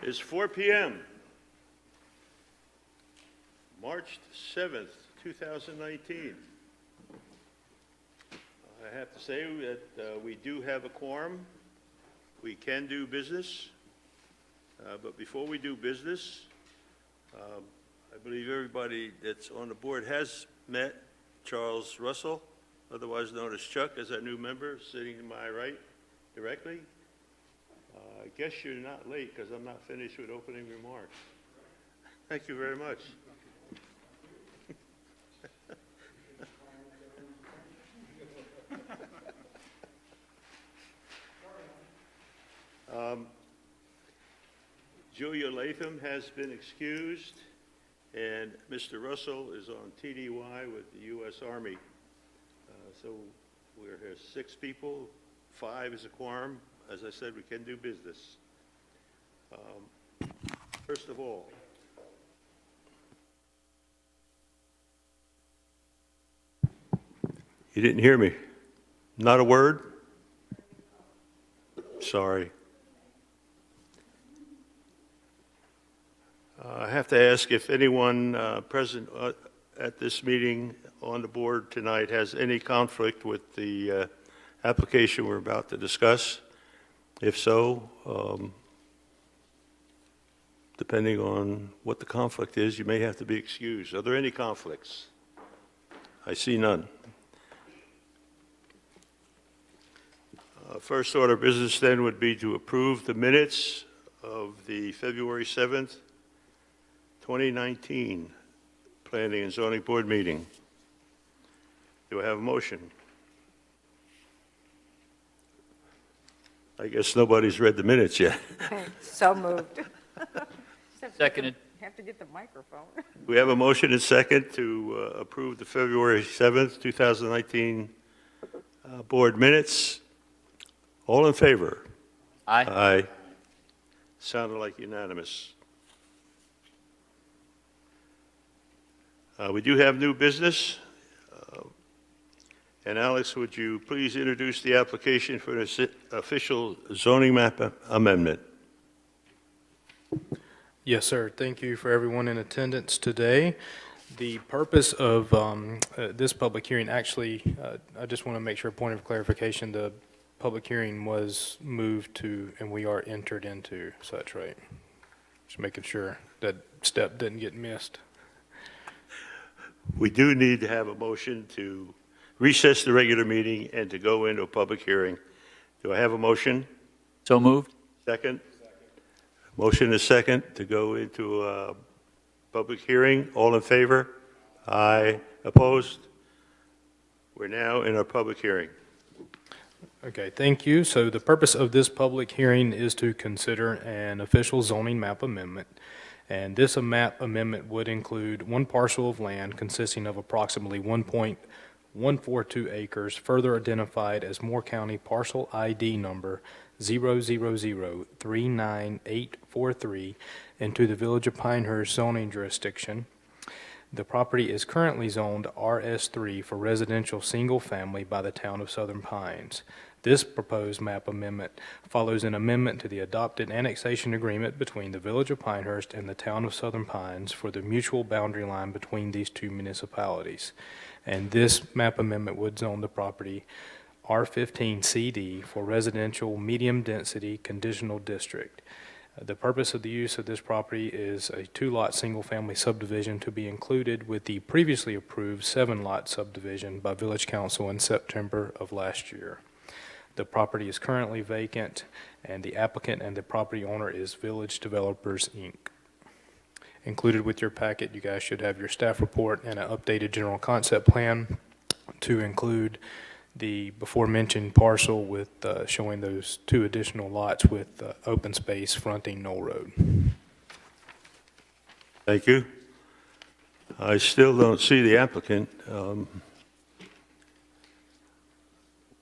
is 4 p.m. March 7th, 2019. I have to say that we do have a quorum. We can do business. But before we do business, I believe everybody that's on the board has met Charles Russell, otherwise known as Chuck, as our new member, sitting to my right directly. I guess you're not late because I'm not finished with opening remarks. Thank you very much. Julia Latham has been excused, and Mr. Russell is on TDY with the U.S. Army. So we're here 6 people, 5 is a quorum. As I said, we can do business. First of all, you didn't hear me? Not a word? Sorry. I have to ask if anyone present at this meeting on the board tonight has any conflict with the application we're about to discuss. If so, depending on what the conflict is, you may have to be excused. Are there any conflicts? I see none. First order of business then would be to approve the minutes of the February 7th, 2019 Planning and Zoning Board meeting. Do I have a motion? I guess nobody's read the minutes yet. So moved. Seconded. You have to get the microphone. We have a motion and second to approve the February 7th, 2019 board minutes. All in favor? Aye. Aye. Sounded like unanimous. We do have new business. And Alex, would you please introduce the application for an official zoning map amendment? Yes, sir. Thank you for everyone in attendance today. The purpose of this public hearing, actually, I just want to make sure, point of clarification, the public hearing was moved to, and we are entered into such, right? Just making sure that step didn't get missed. We do need to have a motion to recess the regular meeting and to go into a public hearing. Do I have a motion? So moved. Second? Motion is second to go into a public hearing. All in favor? Aye. Opposed? We're now in our public hearing. Okay, thank you. So the purpose of this public hearing is to consider an official zoning map amendment. And this map amendment would include one parcel of land consisting of approximately 1.142 acres, further identified as Moore County Parcel ID number 000-39843, into the Village of Pinehurst zoning jurisdiction. The property is currently zoned RS3 for residential single family by the town of Southern Pines. This proposed map amendment follows an amendment to the adopted annexation agreement between the Village of Pinehurst and the town of Southern Pines for the mutual boundary line between these two municipalities. And this map amendment would zone the property R15 CD for residential medium density conditional district. The purpose of the use of this property is a 2-lot single-family subdivision to be included with the previously approved 7-lot subdivision by Village Council in September of last year. The property is currently vacant, and the applicant and the property owner is Village Developers, Inc. Included with your packet, you guys should have your staff report and an updated general concept plan to include the before-mentioned parcel with showing those 2 additional lots with open space fronting Knoll Road. Thank you. I still don't see the applicant.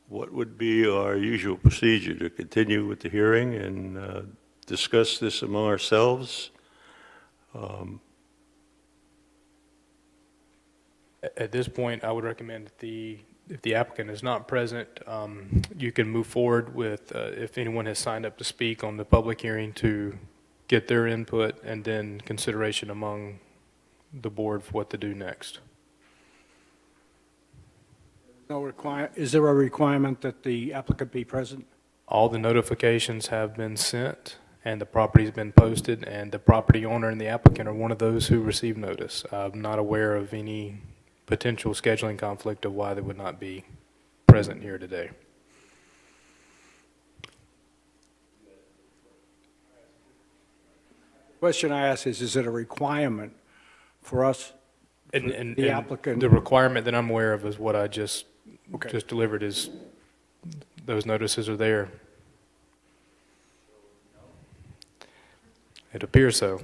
What would be our usual procedure? To continue with the hearing and discuss this among ourselves? At this point, I would recommend that if the applicant is not present, you can move forward with, if anyone has signed up to speak on the public hearing, to get their input, and then consideration among the board for what to do next. Is there a requirement that the applicant be present? All the notifications have been sent, and the property's been posted, and the property owner and the applicant are one of those who received notice. I'm not aware of any potential scheduling conflict of why they would not be present here today. Question I ask is it a requirement for us, And the and applicant? the requirement that I'm aware of is what I just Okay. delivered is, those notices are there. It appears so.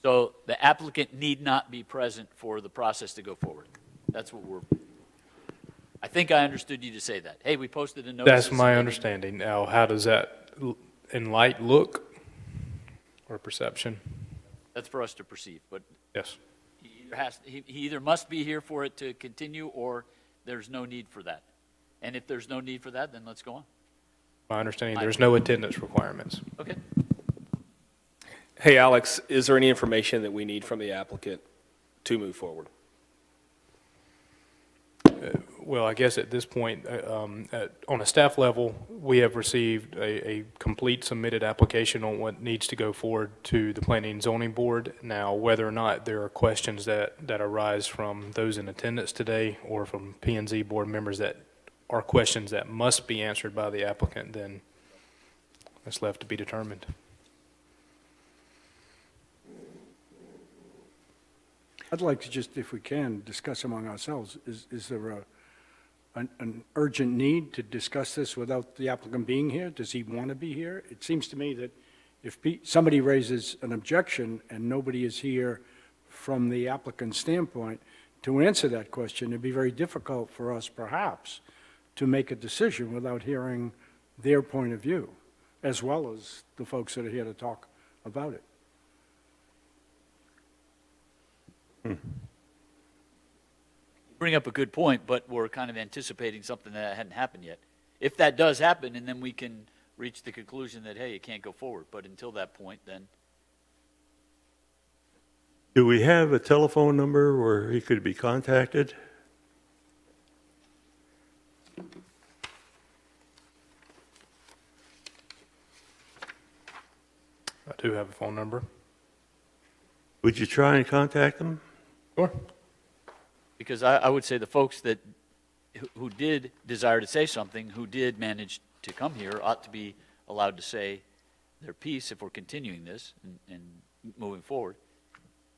So the applicant need not be present for the process to go forward. That's what I think I understood you to say that. Hey, we posted a notice. That's my understanding. Now, how does that in light look or perception? That's for us to perceive, but Yes. he either must be here for it to continue, or there's no need for that. And if there's no need for that, then let's go on. My understanding, there's no attendance requirements. Okay. Hey, Alex, is there any information that we need from the applicant to move forward? Well, I guess at this point, on a staff level, we have received a complete submitted application on what needs to go forward to the Planning and Zoning Board. Now, whether or not there are questions that arise from those in attendance today or from P and Z board members that are questions that must be answered by the applicant, then that's left to be determined. I'd like to just, if we can, discuss among ourselves, is there an urgent need to discuss this without the applicant being here? Does he want to be here? It seems to me that if somebody raises an objection and nobody is here from the applicant's standpoint to answer that question, it'd be very difficult for us, perhaps, to make a decision without hearing their point of view, as well as the folks that are here to talk about it. You bring up a good point, but we're kind of anticipating something that hadn't happened yet. If that does happen, and then we can reach the conclusion that, hey, it can't go forward. But until that point, then Do we have a telephone number where he could be contacted? I do have a phone number. Would you try and contact him? Sure. because I would say the folks that who did desire to say something, who did manage to come here, ought to be allowed to say their piece if we're continuing this and moving forward.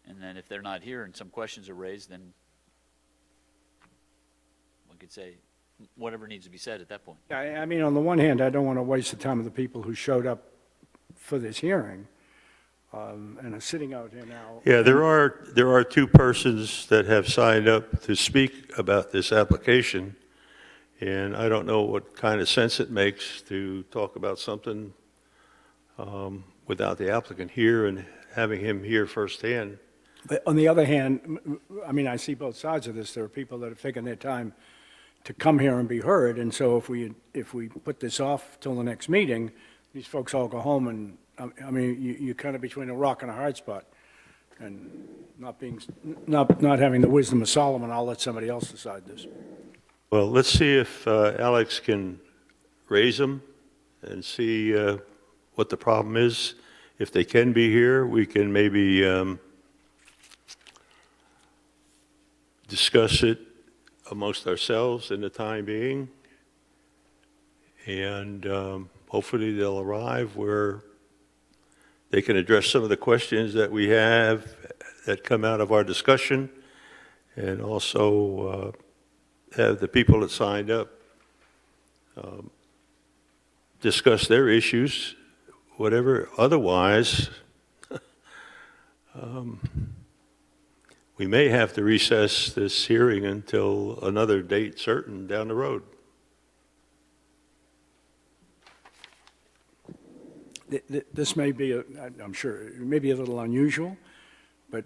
And then if they're not here and some questions are raised, then one could say whatever needs to be said at that point. I mean, on the one hand, I don't want to waste the time of the people who showed up for this hearing and are sitting out here now. Yeah, there are two persons that have signed up to speak about this application, and I don't know what kind of sense it makes to talk about something without the applicant here and having him here firsthand. But on the other hand, I mean, I see both sides of this. There are people that have taken their time to come here and be heard, and so if we put this off till the next meeting, these folks all go home and, I mean, you're kind of between a rock and a hard spot. And not having the wisdom of Solomon, I'll let somebody else decide this. Well, let's see if Alex can raise them and see what the problem is. If they can be here, we can maybe discuss it amongst ourselves in the time being. And hopefully they'll arrive where they can address some of the questions that we have that come out of our discussion, and also have the people that signed up discuss their issues, whatever. Otherwise, we may have to recess this hearing until another date certain down the road. This may be, I'm sure, it may be a little unusual, but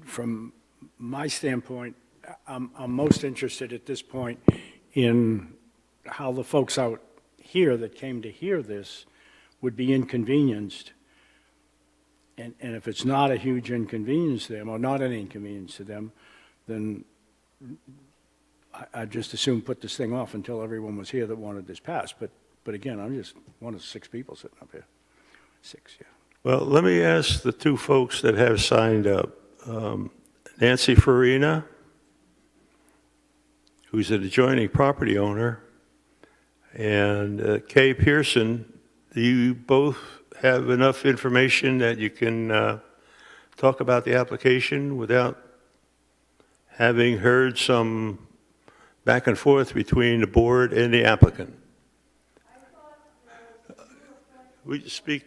from my standpoint, I'm most interested at this point in how the folks out here that came to hear this would be inconvenienced. And if it's not a huge inconvenience to them, or not an inconvenience to them, then I'd just assume put this thing off until everyone was here that wanted this passed. But again, I'm just one of 6 people sitting up here. 6, yeah. Well, let me ask the 2 folks that have signed up. Nancy Farina, who's an adjoining property owner, and Kay Pearson, do you both have enough information that you can talk about the application without having heard some back and forth between the board and the applicant? Would you speak?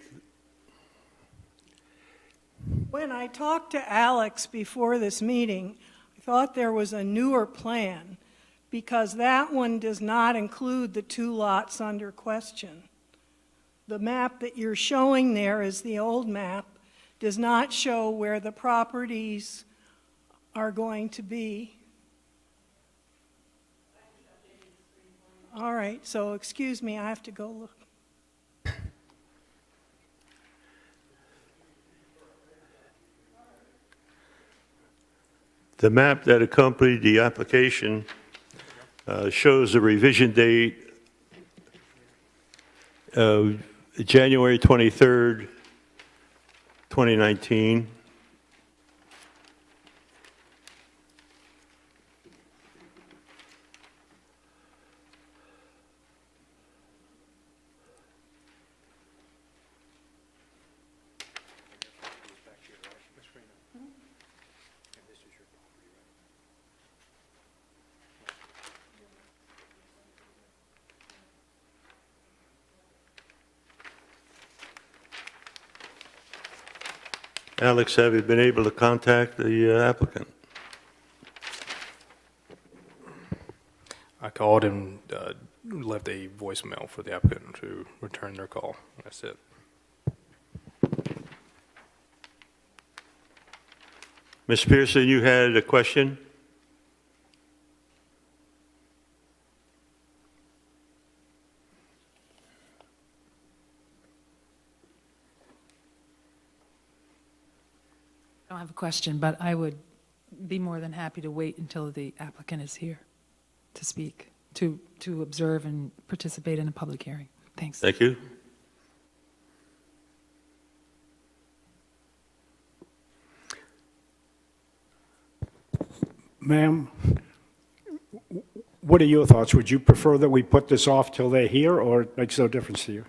When I talked to Alex before this meeting, I thought there was a newer plan because that one does not include the 2 lots under question. The map that you're showing there is the old map, does not show where the properties are going to be. All right, so excuse me, I have to go look. The map that accompanied the application shows a revision date of January 23rd, 2019. Alex, have you been able to contact the applicant? I called and left a voicemail for the applicant to return their call. That's it. Ms. Pearson, you had a question? I don't have a question, but I would be more than happy to wait until the applicant is here to speak, to observe and participate in a public hearing. Thanks. Thank you. Ma'am, what are your thoughts? Would you prefer that we put this off till they're here, or it makes no difference to you?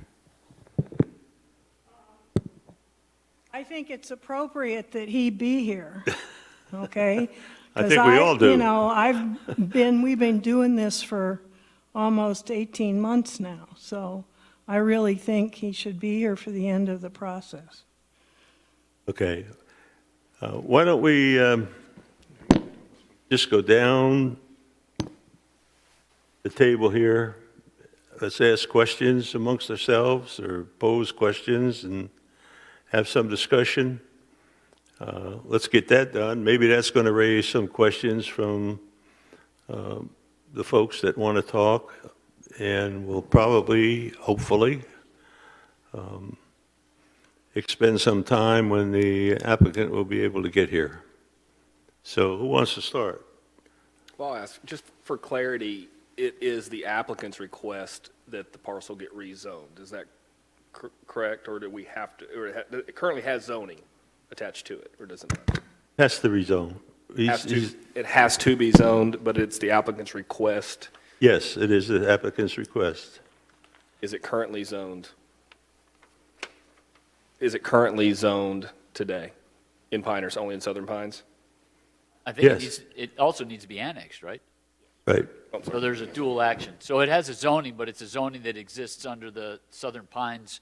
I think it's appropriate that he be here, okay? I think we all do. You know, we've been doing this for almost 18 months now, so I really think he should be here for the end of the process. Okay. Why don't we just go down the table here? Let's ask questions amongst ourselves or pose questions and have some discussion. Let's get that done. Maybe that's going to raise some questions from the folks that want to talk, and we'll probably, hopefully, expend some time when the applicant will be able to get here. So who wants to start? Well, I'll ask, just for clarity, it is the applicant's request that the parcel get rezoned. Is that correct, or do we have to, or it currently has zoning attached to it, or does it not? That's the rezone. It has to be zoned, but it's the applicant's request. Yes, it is the applicant's request. Is it currently zoned? Is it currently zoned today in Pinehurst, only in Southern Pines? I think Yes. it also needs to be annexed, right? Right. So there's a dual action. So it has a zoning, but it's a zoning that exists under the Southern Pines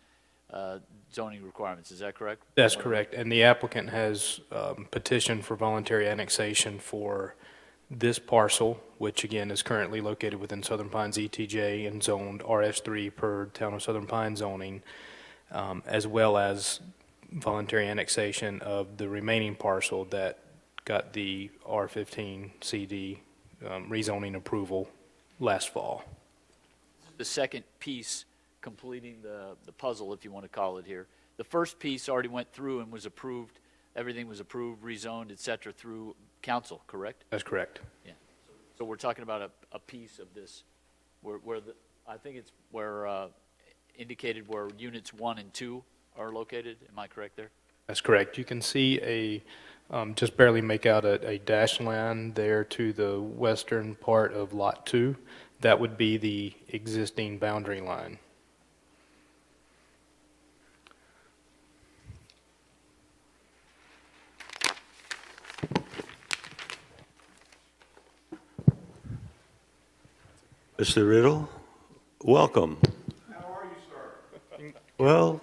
zoning requirements. Is that correct? That's correct. And the applicant has petitioned for voluntary annexation for this parcel, which again is currently located within Southern Pines ETJ and zoned RS3 per Town of Southern Pines zoning, as well as voluntary annexation of the remaining parcel that got the R15 CD rezoning approval last fall. The second piece completing the puzzle, if you want to call it here. The first piece already went through and was approved, everything was approved, rezoned, et cetera, through council, correct? That's correct. Yeah. So we're talking about a piece of this where I think it's where indicated where units 1 and 2 are located. Am I correct there? That's correct. You can see just barely make out a dash line there to the western part of Lot 2. That would be the existing boundary line. Mr. Riddle, welcome. How are you, sir? Well,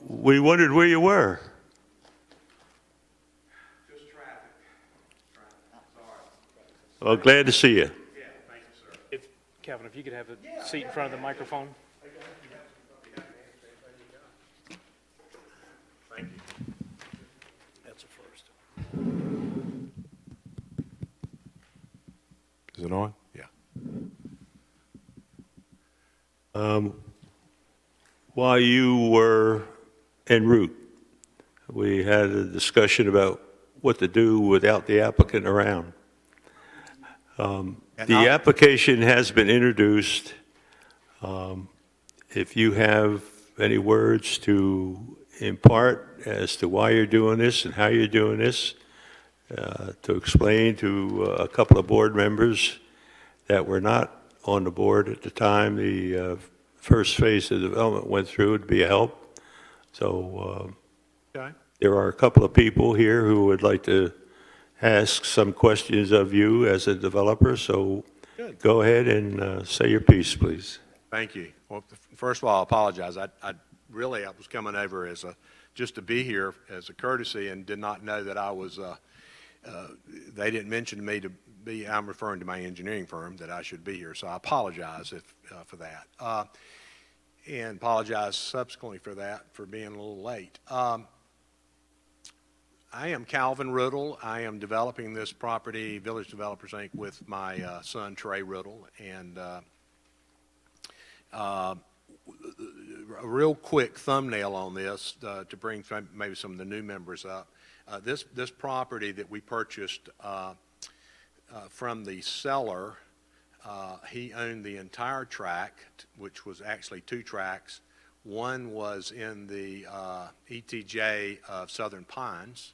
we wondered where you were. Just traffic. Sorry. Well, glad to see you. Yeah, thank you, sir. Calvin, if you could have a seat in front of the microphone. Thank you. That's a first. Is it on? Yeah. While you were en route, we had a discussion about what to do without the applicant around. The application has been introduced. If you have any words to impart as to why you're doing this and how you're doing this, to explain to a couple of board members that were not on the board at the time the first phase of development went through, would be a help. So Okay. there are a couple of people here who would like to ask some questions of you as a developer, so Good. go ahead and say your piece, please. Thank you. Well, first of all, I apologize. I was coming over just to be here as a courtesy and did not know that I was, they didn't mention to me I'm referring to my engineering firm, that I should be here. So I apologize for that. And apologize subsequently for that, for being a little late. I am Calvin Riddle. I am developing this property, Village Developers Inc., with my son Trey Riddle. And a real quick thumbnail on this to bring maybe some of the new members up. This property that we purchased from the seller, he owned the entire tract, which was actually 2 tracts. One was in the ETJ of Southern Pines,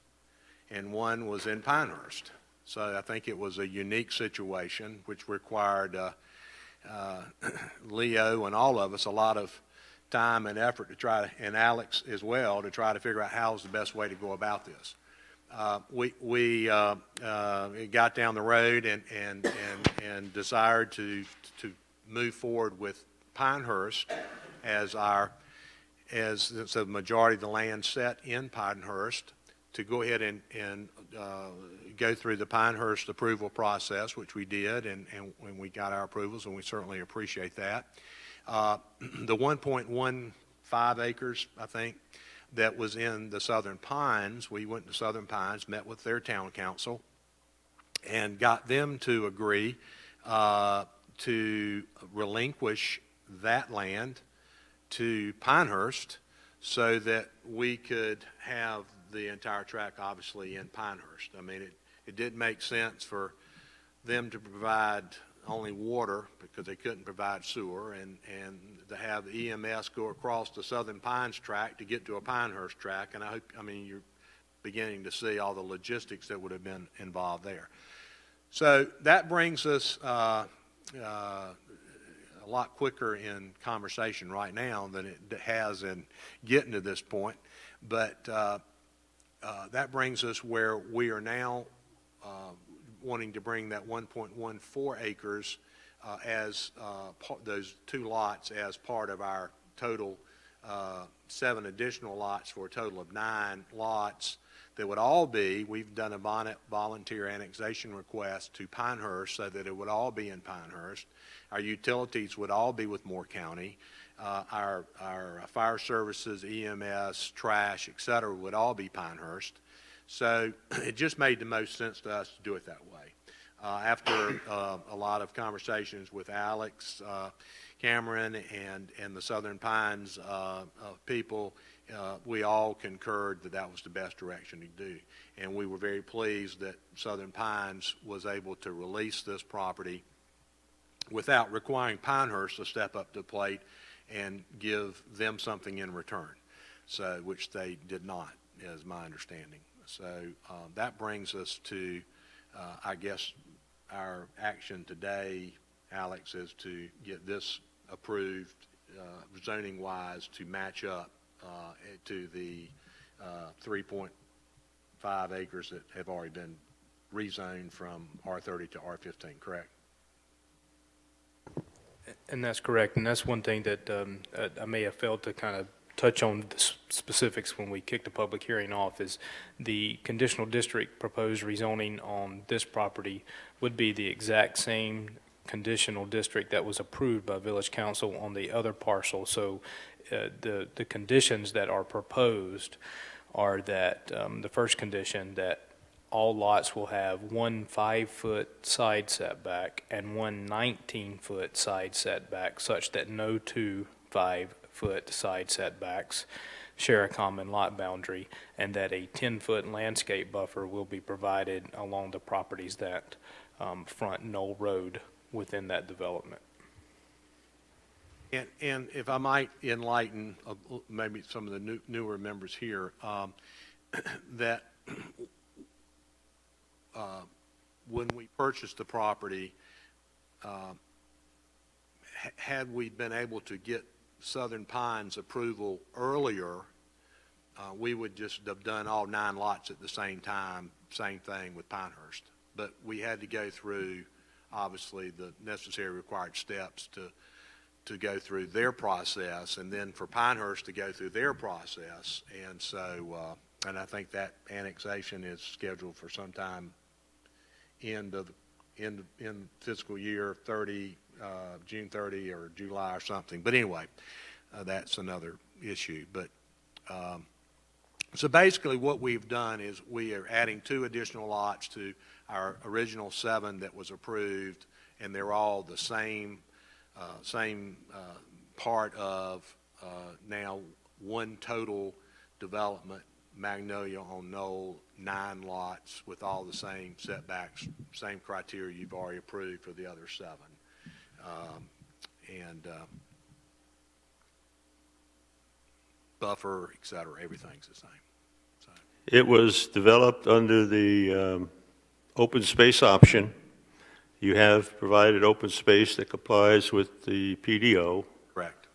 and one was in Pinehurst. So I think it was a unique situation, which required Leo and all of us a lot of time and effort to try to, and Alex as well, to try to figure out how's the best way to go about this. We got down the road and desired to move forward with Pinehurst as the majority of the land set in Pinehurst, to go ahead and go through the Pinehurst approval process, which we did, and we got our approvals, and we certainly appreciate that. The 1.15 acres, I think, that was in the Southern Pines, we went to Southern Pines, met with their town council, and got them to agree to relinquish that land to Pinehurst so that we could have the entire tract, obviously, in Pinehurst. I mean, it didn't make sense for them to provide only water because they couldn't provide sewer, and to have the EMS go across the Southern Pines tract to get to a Pinehurst tract. And you're beginning to see all the logistics that would have been involved there. So that brings us a lot quicker in conversation right now than it has in getting to this point. But that brings us where we are now wanting to bring that 1.14 acres as those 2 lots as part of our total 7 additional lots for a total of 9 lots that would all be, we've done a volunteer annexation request to Pinehurst so that it would all be in Pinehurst. Our utilities would all be with Moore County. Our fire services, EMS, trash, et cetera, would all be Pinehurst. So it just made the most sense to us to do it that way. After a lot of conversations with Alex, Cameron and the Southern Pines people, we all concurred that that was the best direction to do. And we were very pleased that Southern Pines was able to release this property without requiring Pinehurst to step up to the plate and give them something in return, so which they did not, is my understanding. So that brings us to, I guess, our action today, Alex, is to get this approved zoning-wise to match up to the 3.5 acres that have already been rezoned from R30 to R15, correct? And that's correct, and that's one thing that I may have failed to kind of touch on the specifics when we kicked the public hearing off, is the conditional district proposed rezoning on this property would be the exact same conditional district that was approved by Village Council on the other parcel. So the conditions that are proposed are that, the first condition, that all lots will have one 5-foot side setback and one 19-foot side setback, such that no two 5-foot side setbacks share a common lot boundary, and that a 10-foot landscape buffer will be provided along the properties that front Knoll Road within that development. And if I might enlighten maybe some of the newer members here, that when we purchased the property, had we been able to get Southern Pines approval earlier, we would just have done all 9 lots at the same time, same thing with Pinehurst. But we had to go through, obviously, the necessary required steps to go through their process, and then for Pinehurst to go through their process. And so, and I think that annexation is scheduled for sometime in fiscal year 30, June 30 or July or something. But anyway, that's another issue. But so basically what we've done is we are adding 2 additional lots to our original 7 that was approved, and they're all the same part of now one total development, Magnolia on Knoll, 9 lots with all the same setbacks, same criteria you've already approved for the other 7. And buffer, et cetera, everything's the same. So. It was developed under the open space option. You have provided open space that complies with the PDO. Correct.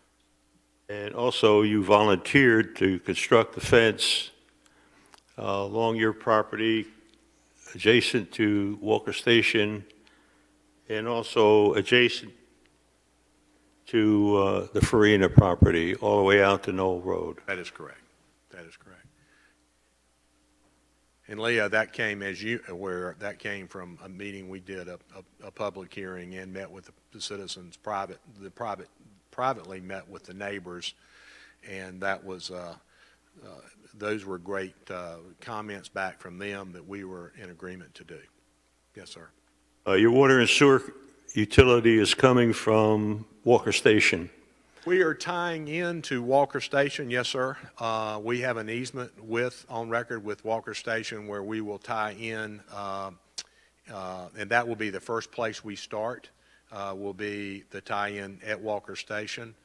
And also you volunteered to construct the fence along your property adjacent to Walker Station and also adjacent to the Farina property all the way out to Knoll Road. That is correct. That is correct. And Leah, that came, as you aware, that came from a meeting we did, a public hearing, and met with the citizens privately met with the neighbors, and that was those were great comments back from them that we were in agreement to do. Yes, sir. Your water and sewer utility is coming from Walker Station. We are tying into Walker Station, yes, sir. We have an easement on record with Walker Station where we will tie in, and that will be the first place we start, will be the tie-in at Walker Station,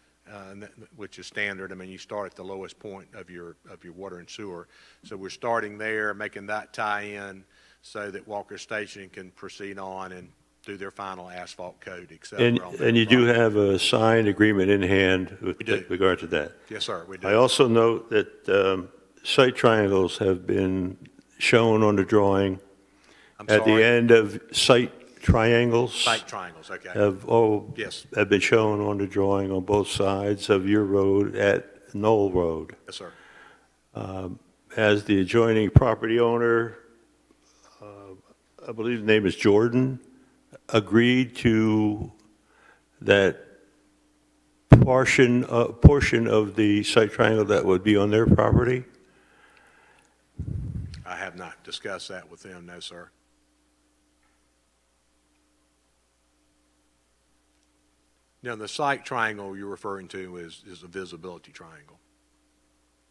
which is standard. I mean, you start at the lowest point of your water and sewer. So we're starting there, making that tie-in so that Walker Station can proceed on and do their final asphalt coat, et cetera. And you do have a signed agreement in hand with regard to that. Yes, sir, we do. I also note that site triangles have been shown on the drawing. At the end of site triangles. Site triangles, okay. Have been shown on the drawing on both sides of your road at Knoll Road. Yes, sir. As the adjoining property owner, I believe the name is Jordan, agreed to that portion of the site triangle that would be on their property? I have not discussed that with them, no, sir. Now, the site triangle you're referring to is a visibility triangle.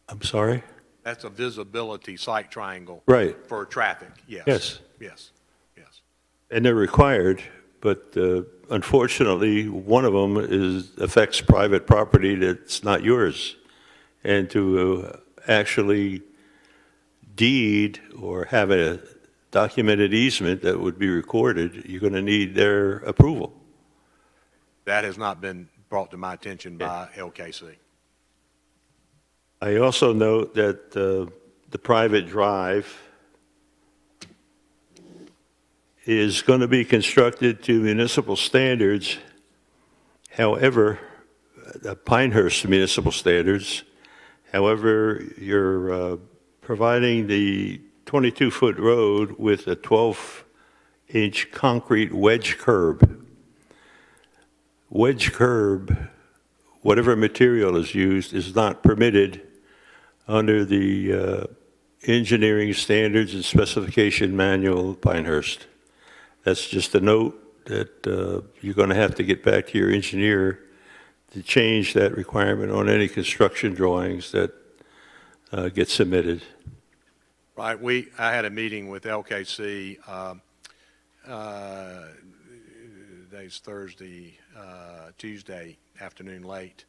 I'm sorry? That's a visibility site triangle. Right. For traffic, yes. Yes. Yes, yes. And they're required, but unfortunately, one of them affects private property that's not yours. And to actually deed or have a documented easement that would be recorded, you're going to need their approval. That has not been brought to my attention by LKC. I also note that the private drive is going to be constructed to municipal standards. However, Pinehurst municipal standards. However, you're providing the 22-foot road with a 12-inch concrete wedge curb. Wedge curb, whatever material is used, is not permitted under the engineering standards and specification manual of Pinehurst. That's just a note that you're going to have to get back to your engineer to change that requirement on any construction drawings that get submitted. Right, I had a meeting with LKC, today's Thursday, Tuesday afternoon late,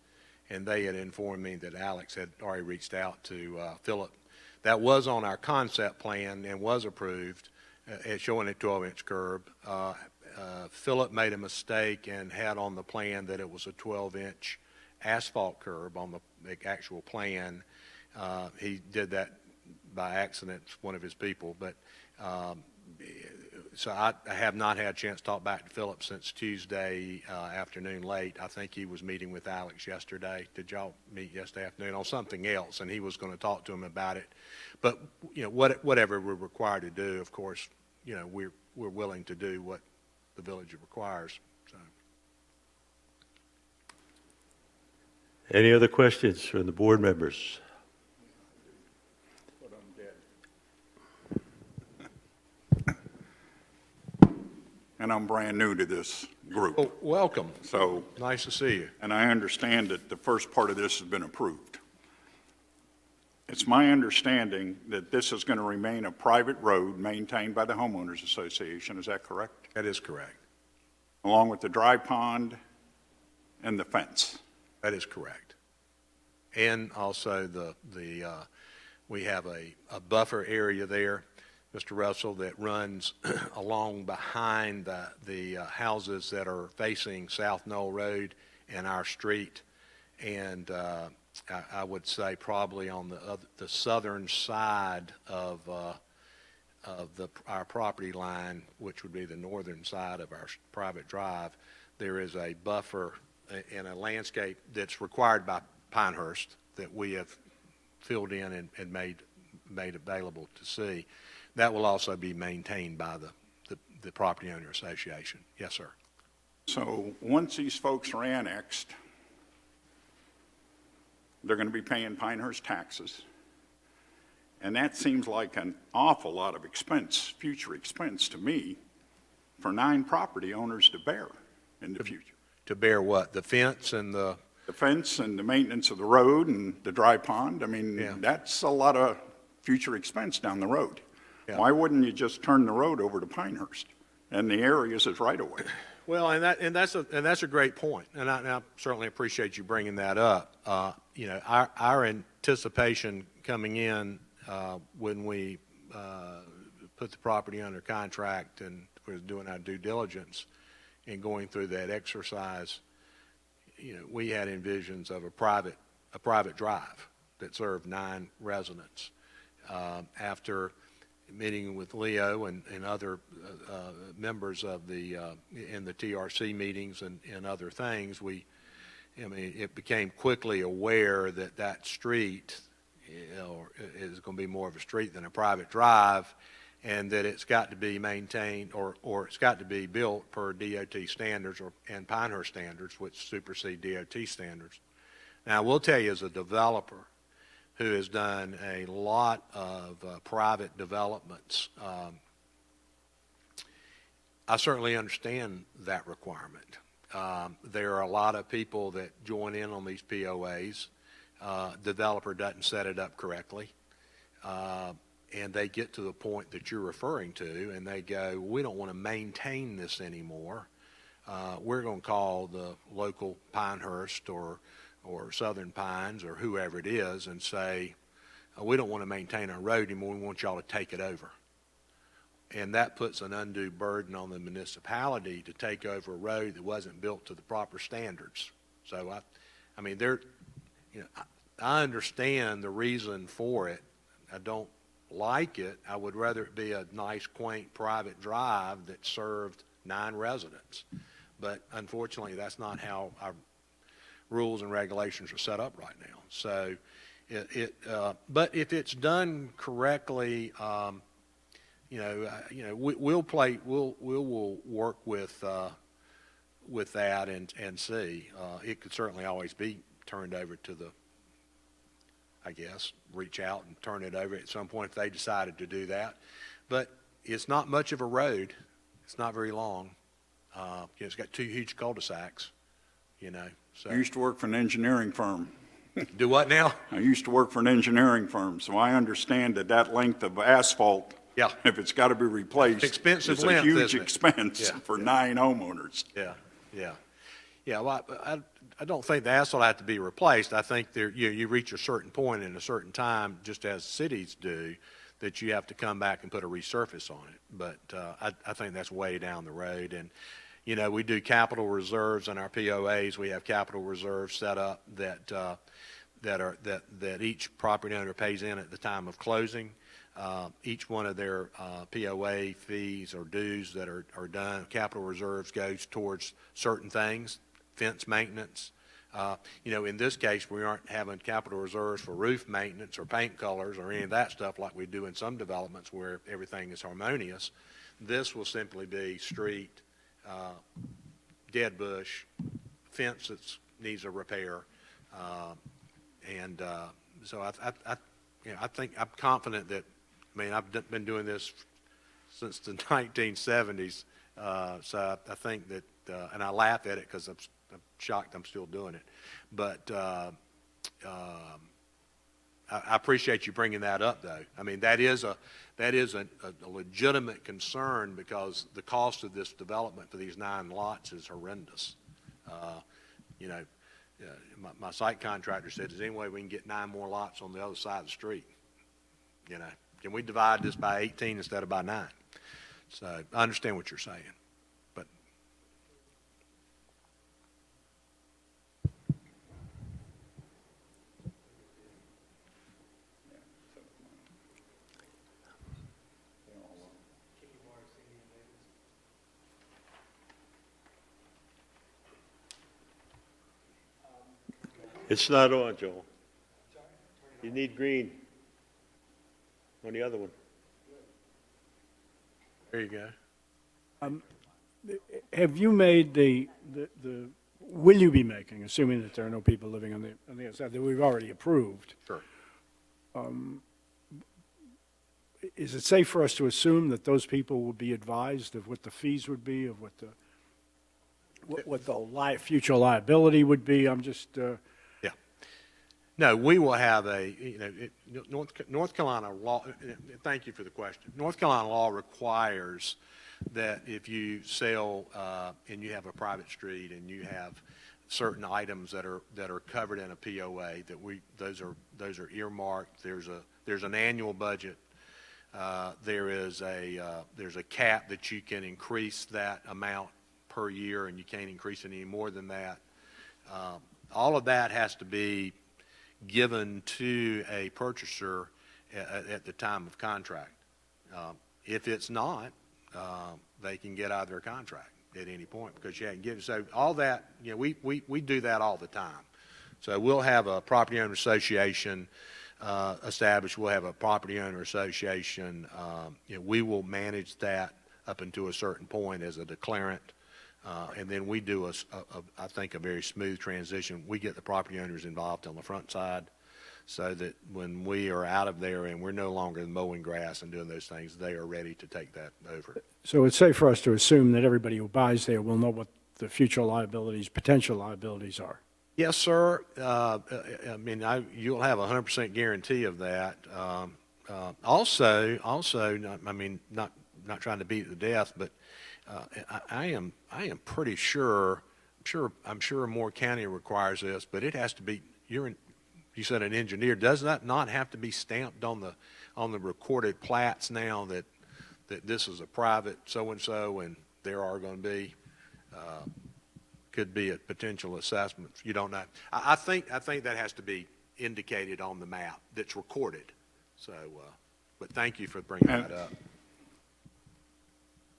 and they had informed me that Alex had already reached out to Philip. That was on our concept plan and was approved, showing a 12-inch curb. Philip made a mistake and had on the plan that it was a 12-inch asphalt curb on the actual plan. He did that by accident, one of his people, but so I have not had a chance to talk back to Philip since Tuesday afternoon late. I think he was meeting with Alex yesterday. Did y'all meet yesterday afternoon on something else? And he was going to talk to him about it. But you know, whatever we're required to do, of course, you know, we're willing to do what the village requires. So. Any other questions from the board members? And I'm brand new to this group. Well, welcome. So, Nice to see you. and I understand that the first part of this has been approved. It's my understanding that this is going to remain a private road maintained by the homeowners association. Is that correct? That is correct. Along with the dry pond and the fence. That is correct. And also we have a buffer area there, Mr. Russell, that runs along behind the houses that are facing South Knoll Road and our street. And I would say probably on the southern side of our property line, which would be the northern side of our private drive, there is a buffer and a landscape that's required by Pinehurst that we have filled in and made available to see. That will also be maintained by the property owner association. Yes, sir. So once these folks are annexed, they're going to be paying Pinehurst taxes. And that seems like an awful lot of expense, future expense to me, for 9 property owners to bear in the future. To bear what? The fence and the fence and the maintenance of the road and the dry pond. I mean, Yeah. that's a lot of future expense down the road. Yeah. Why wouldn't you just turn the road over to Pinehurst and the areas as right away? Well, and that's a great point, and I certainly appreciate you bringing that up. You know, our anticipation coming in when we put the property under contract and was doing our due diligence and going through that exercise, you know, we had envisions of a private drive that served 9 residents. After meeting with Leo and other members of in the TRC meetings and other things, it became quickly aware that street, you know, is going to be more of a street than a private drive, and that it's got to be maintained or it's got to be built per DOT standards and Pinehurst standards, which supersede DOT standards. Now, I will tell you, as a developer who has done a lot of private developments, I certainly understand that requirement. There are a lot of people that join in on these POAs. Developer doesn't set it up correctly. And they get to the point that you're referring to, and they go, we don't want to maintain this anymore. We're going to call the local Pinehurst or Southern Pines or whoever it is and say, we don't want to maintain our road anymore, we want y'all to take it over. And that puts an undue burden on the municipality to take over a road that wasn't built to the proper standards. So I mean, I understand the reason for it. I don't like it. I would rather it be a nice, quaint, private drive that served 9 residents. But unfortunately, that's not how our rules and regulations are set up right now. So, but if it's done correctly, we'll work with that and see. It could certainly always be turned over to the, I guess, reach out and turn it over at some point if they decided to do that. But it's not much of a road. It's not very long. It's got 2 huge cul-de-sacs, So. I used to work for an engineering firm. Do what now? I used to work for an engineering firm, so I understand that length of asphalt, Yeah. if it's got to be replaced, Expensive it's length, a huge isn't it? expense Yeah. for 9 homeowners. Yeah. Well, I don't think the asphalt has to be replaced. I think you reach a certain point in a certain time, just as cities do, that you have to come back and put a resurface on it. But I think that's way down the road. And we do capital reserves in our POAs. We have capital reserves set up that each property owner pays in at the time of closing. Each one of their POA fees or dues that are done, capital reserves goes towards certain things, fence maintenance. In this case, we aren't having capital reserves for roof maintenance or paint colors or any of that stuff like we do in some developments where everything is harmonious. This will simply be street, dead bush, fence that needs a repair. So I think I'm confident that, I've been doing this since the 1970s. So I think that, and I laugh at it because I'm shocked I'm still doing it. But I appreciate you bringing that up, though. That is a legitimate concern because the cost of this development for these 9 lots is horrendous. My site contractor said, "Is there any way we can get 9 more lots on the other side of the street? Can we divide this by 18 instead of by 9?" So I understand what you're saying, but. It's not on, Joel. You need green on the other one. There you go. Have you made will you be making, assuming that there are no people living on the other side, that we've already approved? Sure. Is it safe for us to assume that those people will be advised of what the fees would be, of what the future liability would be? I'm just, No, we will have North Carolina law, thank you for the question. North Carolina law requires that if you sell and you have a private street and you have certain items that are covered in a POA, those are earmarked. There's an annual budget. There's a cap that you can increase that amount per year, and you can't increase it any more than that. All of that has to be given to a purchaser at the time of contract. If it's not, they can get out of their contract at any point because you hadn't given. So all that, we do that all the time. So we'll have a property owner association established. We'll have a property owner association. We will manage that up until a certain point as a declarant. And then we do I think, a very smooth transition. We get the property owners involved on the front side so that when we are out of there and we're no longer mowing grass and doing those things, they are ready to take that over. so it's safe for us to assume that everybody who buys there will know what the future liabilities, potential liabilities are. Yes, sir. I mean, you'll have a 100% guarantee of that. Also, not trying to beat it to death, but I am pretty sure. I'm sure Moore County requires this, but it has to be. You said an engineer. Does that not have to be stamped on the recorded plats now that this is a private so and so, and there are going to be could be a potential assessment. You don't know. I think that has to be indicated on the map that's recorded. So, but thank you for bringing that up.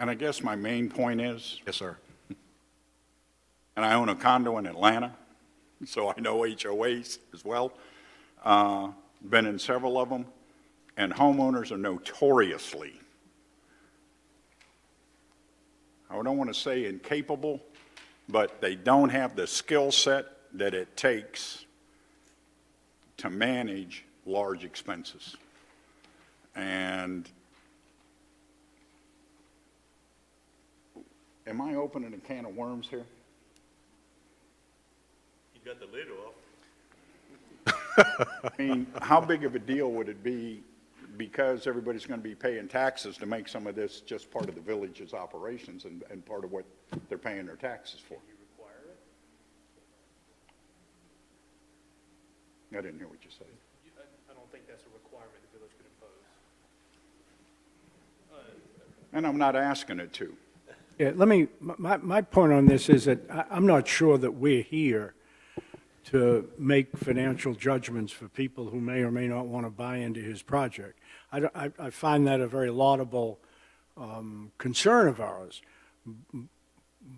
And I guess my main point is, Yes, sir. and I own a condo in Atlanta, so I know HOAs as well. Been in several of them, and homeowners are notoriously, I don't want to say incapable, but they don't have the skill set that it takes to manage large expenses. And am I opening a can of worms here? You got the lid off. I mean, how big of a deal would it be, because everybody's going to be paying taxes, to make some of this just part of the village's operations and part of what they're paying their taxes for? I didn't hear what you said. I don't think that's a requirement the village could impose. And I'm not asking it to. Yeah, my point on this is that I'm not sure that we're here to make financial judgments for people who may or may not want to buy into his project. I find that a very laudable concern of ours,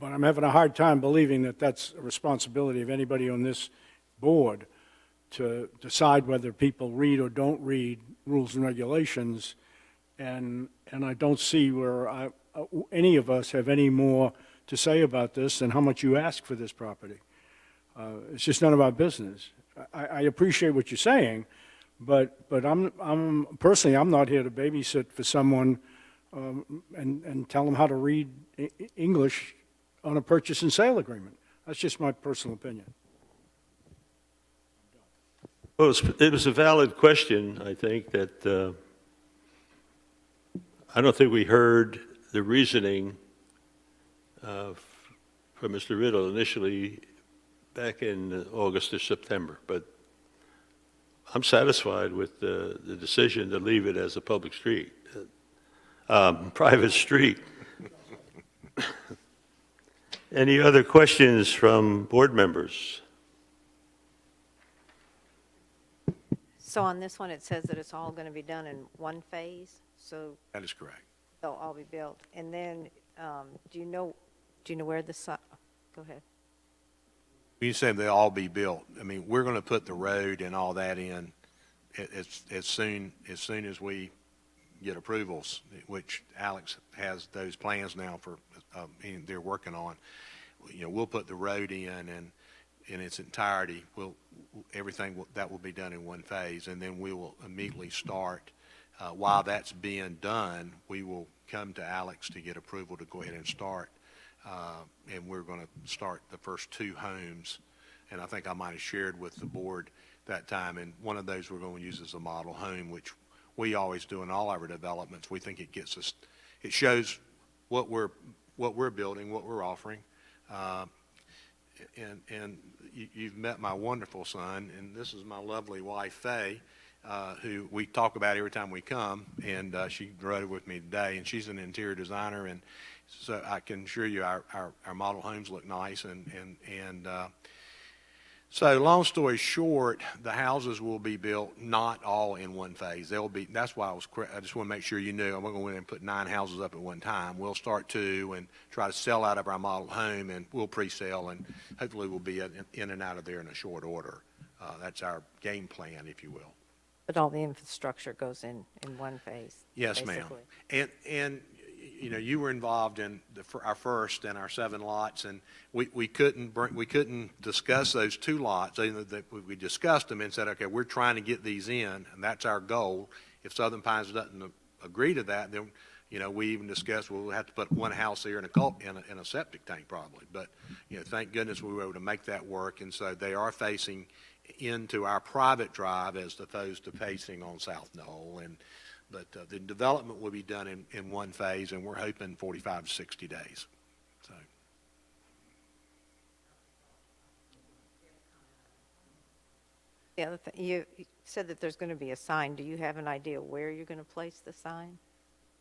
but I'm having a hard time believing that that's a responsibility of anybody on this board to decide whether people read or don't read rules and regulations, and I don't see where any of us have any more to say about this than how much you ask for this property. It's just none of our business. I appreciate what you're saying, but I'm personally, I'm not here to babysit for someone and tell them how to read English on a purchase and sale agreement. That's just my personal opinion. Well, it was a valid question, I think, that I don't think we heard the reasoning from Mr. Riddle initially back in August or September, but I'm satisfied with the decision to leave it as a public street, private street. Any other questions from board members? So on this one, it says that it's all going to be done in one phase, so That is correct. they'll all be built. And then, do you know where the, go ahead. When you say they'll all be built, I mean, we're going to put the road and all that in as soon as we get approvals, which Alex has those plans now for, they're working on. You know, we'll put the road in its entirety. Everything that will be done in one phase, and then we will immediately start. While that's being done, we will come to Alex to get approval to go ahead and start. And we're going to start the first 2 homes. And I think I might have shared with the board that time. And one of those we're going to use as a model home, which we always do in all our developments. We think it gets us, it shows what we're building, what we're offering. And you've met my wonderful son, and this is my lovely wife, Faye, who we talk about every time we come, and she rode with me today, and she's an interior designer, and so I can assure you our model homes look nice, and so long story short, the houses will be built not all in one phase. They'll be, that's why I just want to make sure you knew I'm not going to go in and put 9 houses up at one time. We'll start 2 and try to sell out of our model home, and we'll pre-sale, and hopefully we'll be in and out of there in a short order. That's our game plan, if you will. But all the infrastructure goes in one phase. Yes, ma'am. basically. And you know, you were involved in our first and our 7 lots, and we couldn't discuss those 2 lots. We discussed them and said, okay, we're trying to get these in, and that's our goal. If Southern Pines doesn't agree to that, then We even discussed, well, we'll have to put one house here in a septic tank probably. But, thank goodness we were able to make that work. And so they are facing into our private drive as opposed to facing on South Knoll. But the development will be done in one phase, and we're hoping 45 to 60 days. So. The other thing, you said that there's going to be a sign. Do you have an idea where you're going to place the sign?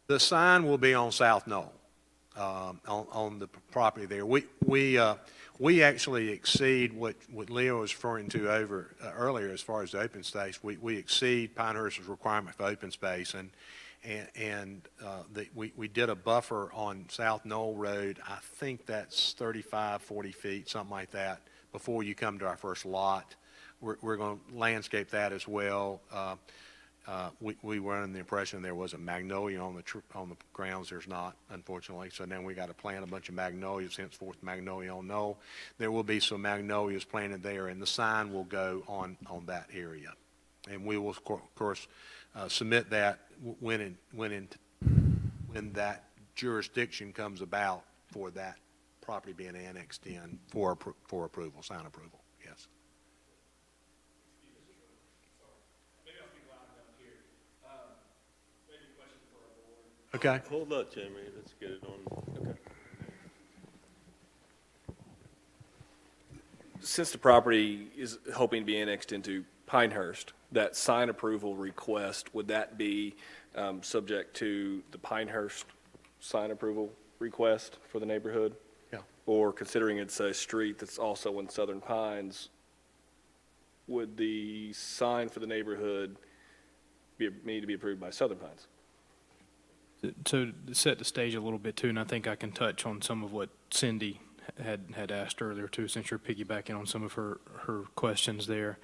The sign will be on South Knoll, on the property there. We actually exceed what Leo was referring to earlier as far as the open space. We exceed Pinehurst's requirement for open space, we did a buffer on South Knoll Road. I think that's 35, 40 feet, something like that, before you come to our first lot. We're going to landscape that as well. We were under the impression there was a magnolia on the grounds. There's not, unfortunately. So then we got to plant a bunch of magnolias, henceforth Magnolia on Knoll. There will be some magnolias planted there, and the sign will go on that area. And we will, of course, submit that when that jurisdiction comes about for that property being annexed in for approval, sign approval. Yes. Okay. Hold on, Jimmy, let's get it on. Okay. Since the property is hoping to be annexed into Pinehurst, that sign approval request, would that be subject to the Pinehurst sign approval request for the neighborhood? Yeah. Or considering it's a street that's also in Southern Pines, would the sign for the neighborhood need to be approved by Southern Pines? So to set the stage a little bit too, and I think I can touch on some of what Cindy had asked earlier too, since you're piggybacking on some of her questions there.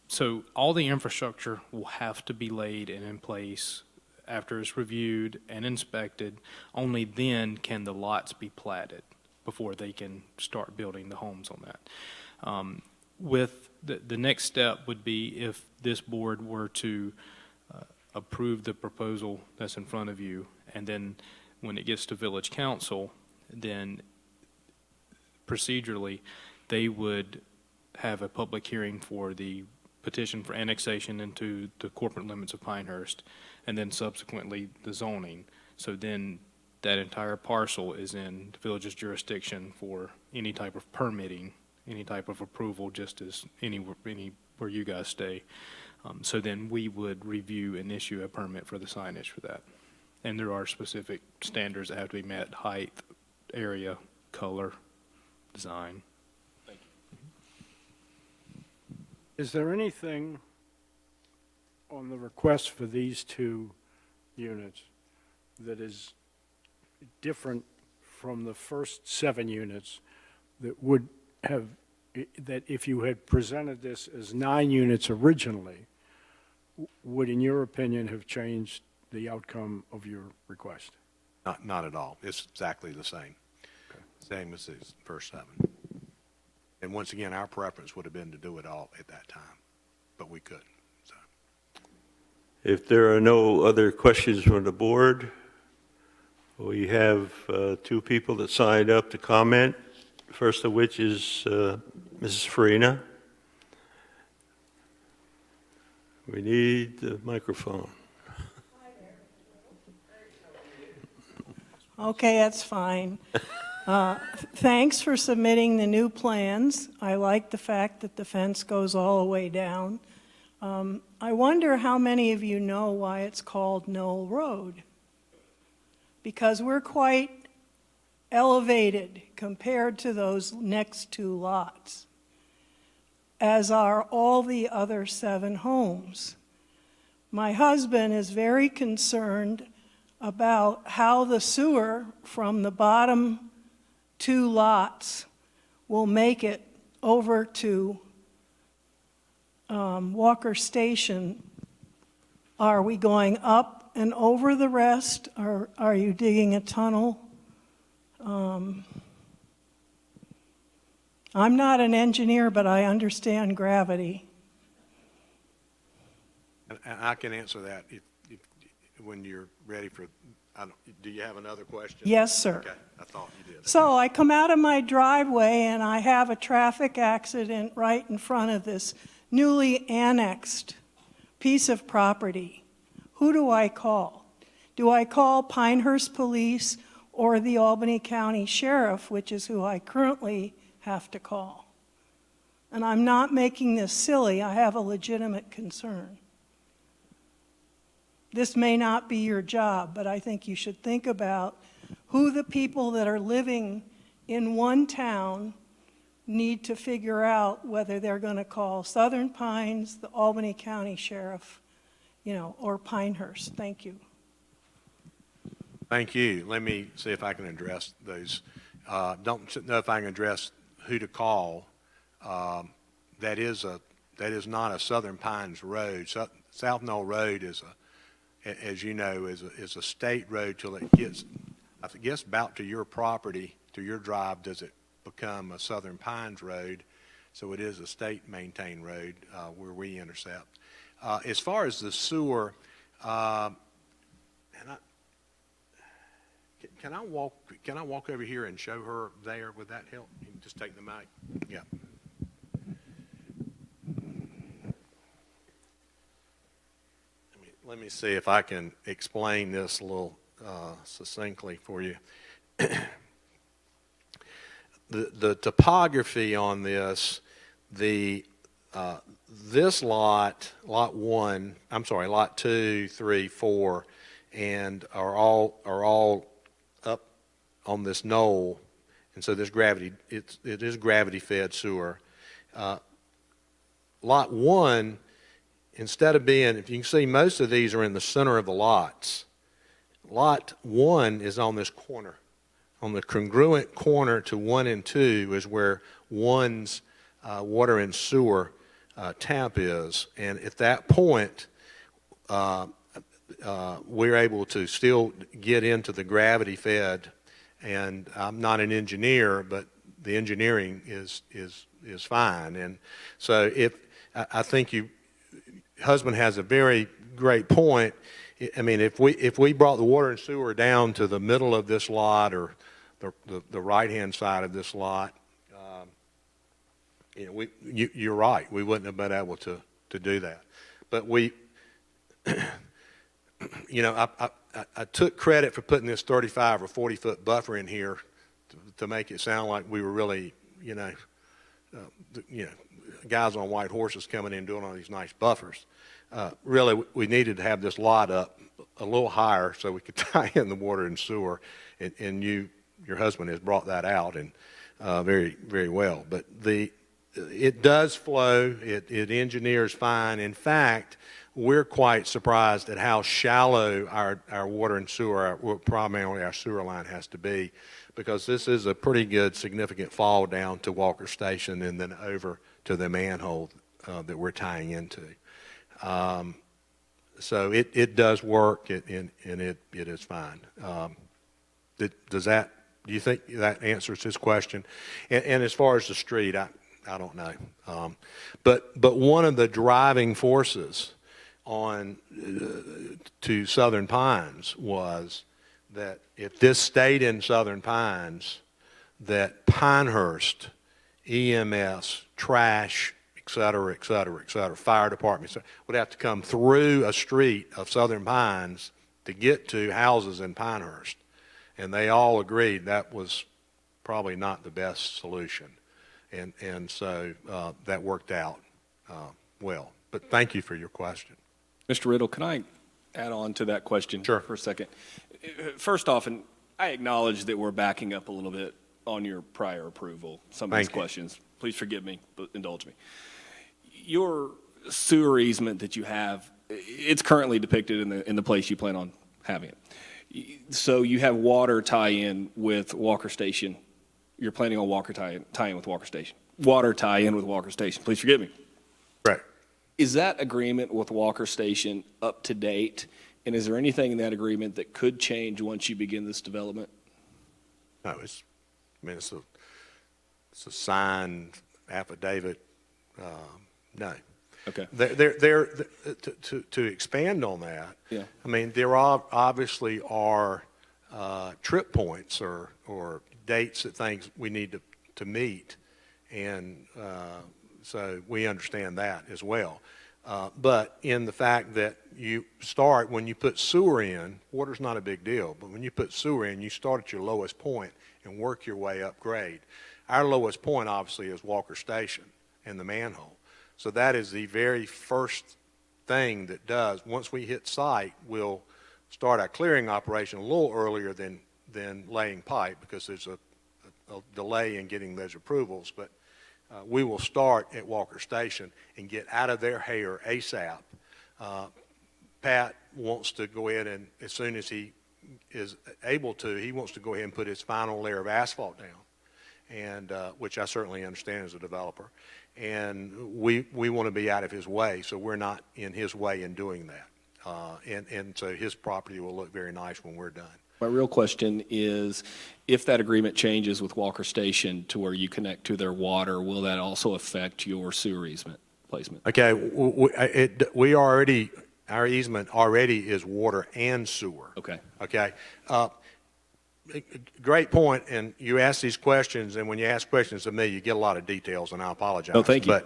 So all the infrastructure will have to be laid and in place after it's reviewed and inspected. Only then can the lots be platted before they can start building the homes on that. With the next step would be if this board were to approve the proposal that's in front of you, and then when it gets to village council, then procedurally they would have a public hearing for the petition for annexation into the corporate limits of Pinehurst, and then subsequently the zoning. So then that entire parcel is in the village's jurisdiction for any type of permitting, any type of approval, just as anywhere you guys stay. So then we would review and issue a permit for the signage for that. And there are specific standards that have to be met: height, area, color, design. Thank you. Is there anything on the request for these two units that is different from the first 7 units that would have, that if you had presented this as 9 units originally, would, in your opinion, have changed the outcome of your request? Not at all. It's exactly the same. Okay. Same as the first 7. And once again, our preference would have been to do it all at that time, but we couldn't. So. If there are no other questions from the board, we have 2 people that signed up to comment, first of which is Mrs. Farina. We need the microphone. Okay, that's fine. Thanks for submitting the new plans. I like the fact that the fence goes all the way down. I wonder how many of you know why it's called Knoll Road? Because we're quite elevated compared to those next 2 lots, as are all the other 7 homes. My husband is very concerned about how the sewer from the bottom 2 lots will make it over to Walker Station. Are we going up and over the rest, or are you digging a tunnel? I'm not an engineer, but I understand gravity. And I can answer that when you're ready for Do you have another question? Yes, sir. Okay, I thought you did. So I come out of my driveway and I have a traffic accident right in front of this newly annexed piece of property. Who do I call? Do I call Pinehurst Police or the Albany County Sheriff, which is who I currently have to call? And I'm not making this silly. I have a legitimate concern. This may not be your job, but I think you should think about who the people that are living in one town need to figure out whether they're going to call Southern Pines, the Albany County Sheriff, or Pinehurst. Thank you. Thank you. Let me see if I can address those. Don't know if I can address who to call. That is not a Southern Pines road. South Knoll Road is as you know, is a state road till it gets, I guess, about to your property, to your drive, does it become a Southern Pines Road. So it is a state-maintained road where we intercept. As far as the sewer, can I walk over here and show her there? Would that help? You can just take the mic. Yeah. Let me see if I can explain this a little succinctly for you. The topography on this, this lot 2, 3, 4, and are all up on this knoll, and so this it is gravity fed sewer. Lot 1. Instead of being, if you can see, most of these are in the center of the lots. Lot 1 is on this corner. On the congruent corner to 1 and 2 is where 1's water and sewer tap is. And at that point, we're able to still get into the gravity fed. And I'm not an engineer, but the engineering is fine. And so I think husband has a very great point. I mean, if we brought the water and sewer down to the middle of this lot or the right-hand side of this lot, you're right. We wouldn't have been able to do that. But I took credit for putting this 35 or 40-foot buffer in here to make it sound like we were really, guys on white horses coming in doing all these nice buffers. Really, we needed to have this lot up a little higher so we could tie in the water and sewer, and your husband has brought that out and very, very well. But it does flow. It engineers fine. In fact, we're quite surprised at how shallow our water and sewer, primarily our sewer line, has to be, because this is a pretty good, significant fall down to Walker Station and then over to the manhole that we're tying into. So it does work, and it is fine. Do you think that answers his question? And as far as the street, I don't know. But one of the driving forces to Southern Pines was that if this stayed in Southern Pines, that Pinehurst, EMS, trash, et cetera, fire departments would have to come through a street of Southern Pines to get to houses in Pinehurst. And they all agreed that was probably not the best solution. And so that worked out well. But thank you for your question. Mr. Riddle, can I add on to that question Sure. for a second? First off, and I acknowledge that we're backing up a little bit on your prior approval, some of these Thank you. questions. Please forgive me, but indulge me. Your sewer easement that you have, it's currently depicted in the place you plan on having it. So you have water tie-in with Walker Station. You're planning on water tie-in with Walker Station. Water tie-in with Walker Station. Please forgive me. Right. Is that agreement with Walker Station up to date? And is there anything in that agreement that could change once you begin this development? No, it's a signed affidavit. No. Okay. To expand on that, Yeah. I mean, there obviously are trip points or dates that things we need to meet, and so we understand that as well. But in the fact that you start, when you put sewer in, water's not a big deal, but when you put sewer in, you start at your lowest point and work your way up grade. Our lowest point, obviously, is Walker Station and the manhole. So that is the very first thing that does. Once we hit site, we'll start our clearing operation a little earlier than laying pipe, because there's a delay in getting those approvals. But we will start at Walker Station and get out of their hair ASAP. Pat wants to go ahead and, as soon as he is able to, he wants to go ahead and put his final layer of asphalt down, and which I certainly understand as a developer. And we want to be out of his way, so we're not in his way in doing that. And so his property will look very nice when we're done. My real question is, if that agreement changes with Walker Station to where you connect to their water, will that also affect your sewer easement placement? Okay, our easement already is water and sewer. Okay. Okay. Great point, and you ask these questions, and when you ask questions of me, you get a lot of details, and I apologize. No, thank you.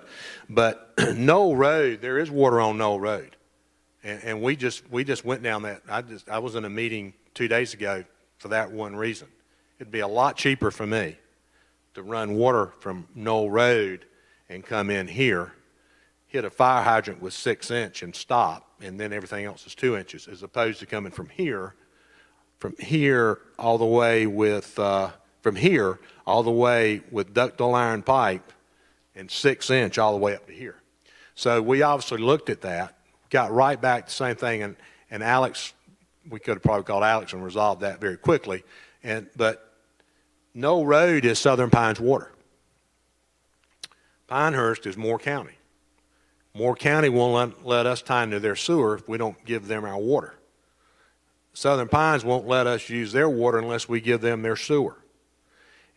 But Knoll Road, there is water on Knoll Road, and we just went down that. I was in a meeting 2 days ago for that one reason. It'd be a lot cheaper for me to run water from Knoll Road and come in here, hit a fire hydrant with 6 inch and stop, and then everything else is 2 inches, as opposed to coming from here all the way with ductile iron pipe and 6 inch all the way up to here. So we obviously looked at that, got right back to the same thing, and Alex, we could have probably called Alex and resolved that very quickly. But Knoll Road is Southern Pines water. Pinehurst is Moore County. Moore County won't let us tie into their sewer if we don't give them our water. Southern Pines won't let us use their water unless we give them their sewer.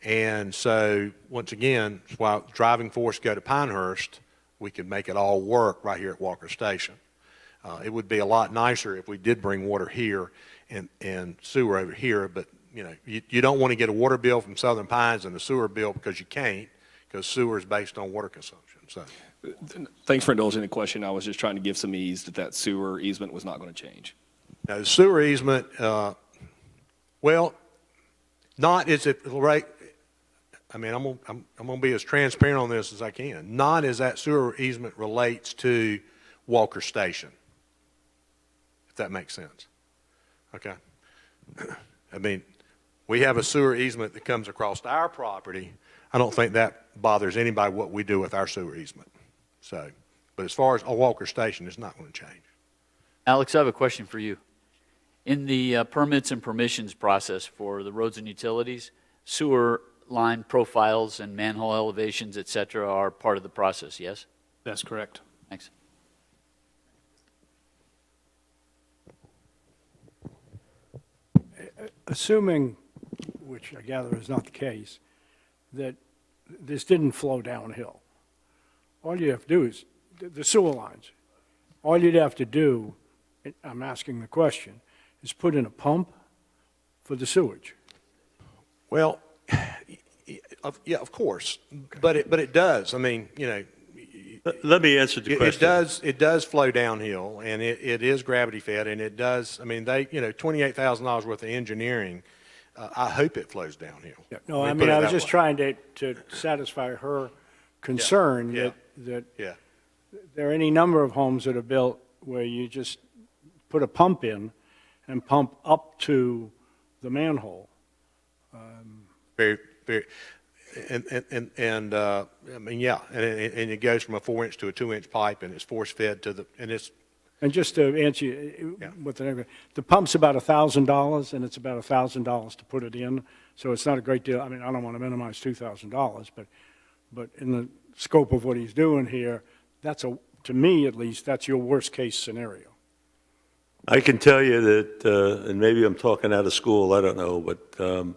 And so, once again, while driving force go to Pinehurst, we could make it all work right here at Walker Station. It would be a lot nicer if we did bring water here and sewer over here, but you don't want to get a water bill from Southern Pines and a sewer bill, because you can't, because sewer is based on water consumption. So, Thanks for indulging the question. I was just trying to give some ease that sewer easement was not going to change. now the sewer easement, not as it right. I mean, I'm going to be as transparent on this as I can. Not as that sewer easement relates to Walker Station, if that makes sense. Okay. I mean, we have a sewer easement that comes across our property. I don't think that bothers anybody what we do with our sewer easement. So, but as far as Walker Station, it's not going to change. Alex, I have a question for you. In the permits and permissions process for the roads and utilities, sewer line profiles and manhole elevations, et cetera, are part of the process, yes? That's correct. Thanks. Assuming, which I gather is not the case, that this didn't flow downhill, all you have to do is, the sewer lines, all you'd have to do, I'm asking the question, is put in a pump for the sewage. Well, yeah, of course, but it does. I mean, Let me answer the question. it does flow downhill, and it is gravity fed, and it does. I mean, $28,000 worth of engineering. I hope it flows downhill. Yeah, no, Let I me mean, put it I was that just way. trying to satisfy her concern Yeah. that Yeah. there are any number of homes that are built where you just put a pump in and pump up to the manhole. Very, very, and I mean, yeah, and it goes from a 4 inch to a 2 inch pipe, and it's force fed and it's. And just to answer you, with the pump's about $1,000, and it's about $1,000 to put it in, so it's not a great deal. I mean, I don't want to minimize $2,000, but in the scope of what he's doing here, to me at least, that's your worst case scenario. I can tell you that, and maybe I'm talking out of school, I don't know, but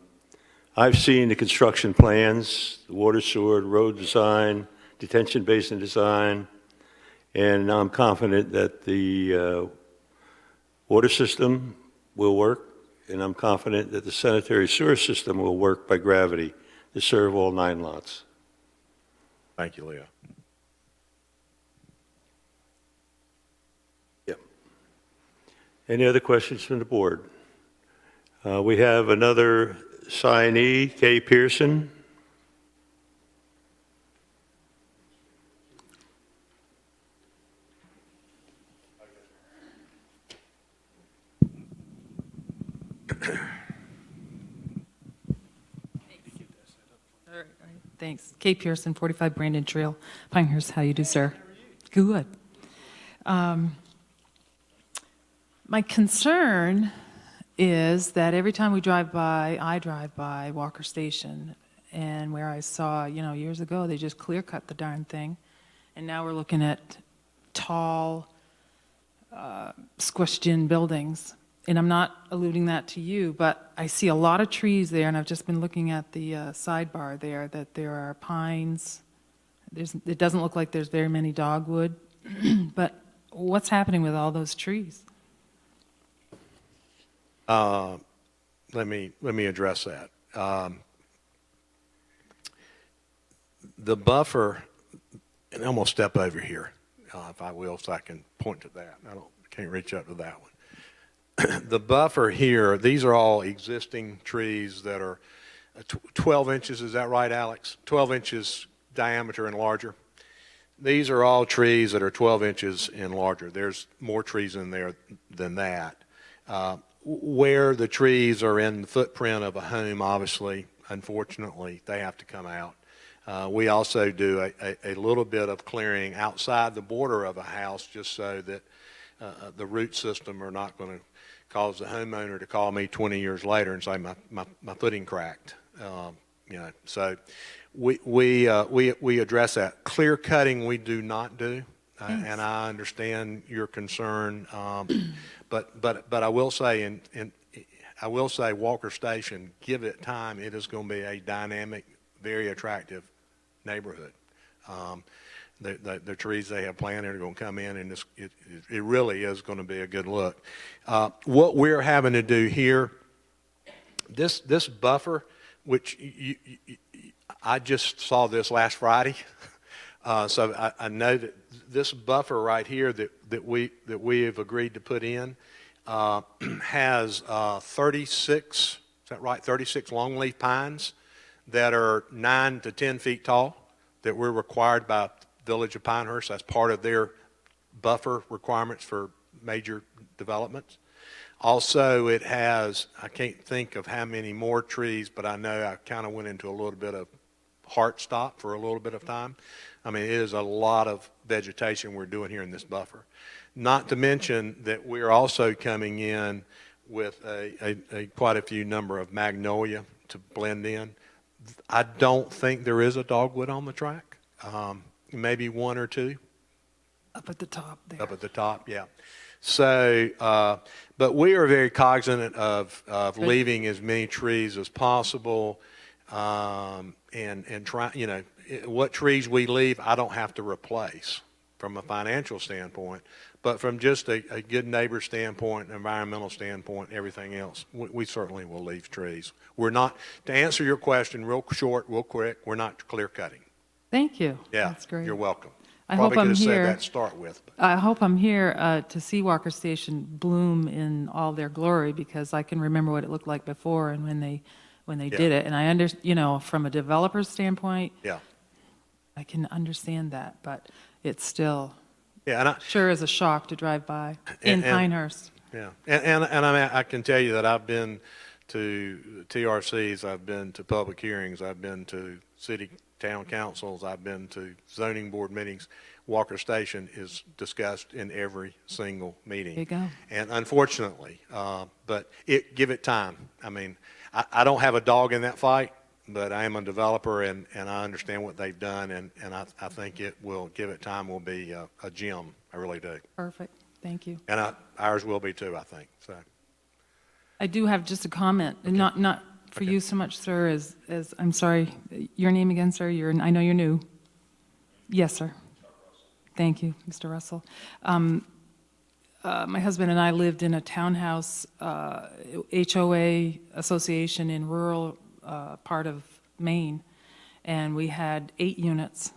I've seen the construction plans, the water sewer, road design, detention basin design, And I'm confident that the water system will work, and I'm confident that the sanitary sewer system will work by gravity to serve all 9 lots. Thank you, Leo. Yep. Any other questions from the board? We have another signee, Kay Pearson. Thanks. Kay Pearson, 45 Brandon Trail, Pinehurst. How you do, sir? Good. My concern is that every time we drive by, I drive by Walker Station, and where I saw, years ago, they just clear cut the darn thing, and now we're looking at tall, squished-in buildings. And I'm not alluding that to you, but I see a lot of trees there, and I've just been looking at the sidebar there, that there are pines. It doesn't look like there's very many dogwood, but what's happening with all those trees? Let me address that. The buffer, and I'm going to step over here, if I will, so I can point to that. Can't reach up to that one. The buffer here, these are all existing trees that are 12 inches, is that right, Alex? 12 inches diameter and larger. These are all trees that are 12 inches and larger. There's more trees in there than that. Where the trees are in the footprint of a home, obviously, unfortunately, they have to come out. We also do a little bit of clearing outside the border of a house just so that the root system are not going to cause the homeowner to call me 20 years later and say my footing cracked. So we address that. Clear cutting we do not do, and I understand your concern. But I will say Walker Station, give it time, it is going to be a dynamic, very attractive neighborhood. The trees they have planted are going to come in, and it really is going to be a good look. What we're having to do here, this buffer, which I just saw this last Friday, so I know that this buffer right here that we have agreed to put in has 36, is that right? 36 longleaf pines that are 9 to 10 feet tall that we're required by Village of Pinehurst. That's part of their buffer requirements for major developments. Also, it has, I can't think of how many more trees, but I know I kind of went into a little bit of heart stop for a little bit of time. I mean, it is a lot of vegetation we're doing here in this buffer. Not to mention that we're also coming in with a quite a few number of magnolia to blend in. I don't think there is a dogwood on the track. Maybe 1 or 2. Up at the top there. Up at the top, yeah. So, but we are very cognizant of leaving as many trees as possible, and try, what trees we leave, I don't have to replace from a financial standpoint, but from just a good neighbor standpoint, environmental standpoint, everything else, we certainly will leave trees. We're not, to answer your question real short, real quick, we're not clear cutting. Thank you. Yeah, That's great. you're welcome. I Probably hope I'm could have here. said that to start with. But. I hope I'm here to see Walker Station bloom in all their glory, because I can remember what it looked like before and when they did it. And I from a developer's standpoint, Yeah. I can understand that, but it's still Yeah, and sure is a shock to drive by in And- Pinehurst. Yeah, and I mean, I can tell you that I've been to TRCs, I've been to public hearings, I've been to city town councils, I've been to zoning board meetings. Walker Station is discussed in every single meeting. There you go. And unfortunately, but give it time. I mean, I don't have a dog in that fight, but I am a developer, and I understand what they've done, and I think it will, give it time, will be a gem. I really do. Perfect. Thank you. And ours will be too, I think, so. I do have just a comment, and not for you so much, sir, as I'm sorry, your name again, sir? I know you're new. Yes, sir. Thank you, Mr. Russell. My husband and I lived in a townhouse HOA association in rural part of Maine, and we had 8 units,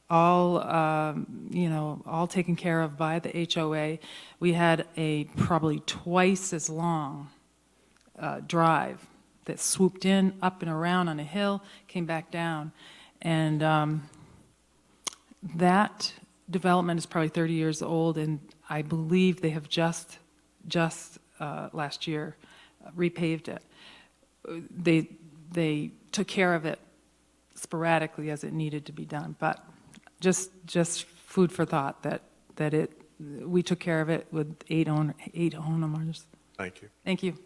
all, all taken care of by the HOA. We had a probably twice as long drive that swooped in, up and around on a hill, came back down. And that development is probably 30 years old, and I believe they have just last year repaved it. They took care of it sporadically as it needed to be done, but just food for thought that we took care of it with 8 homeowners. Thank you. Thank you.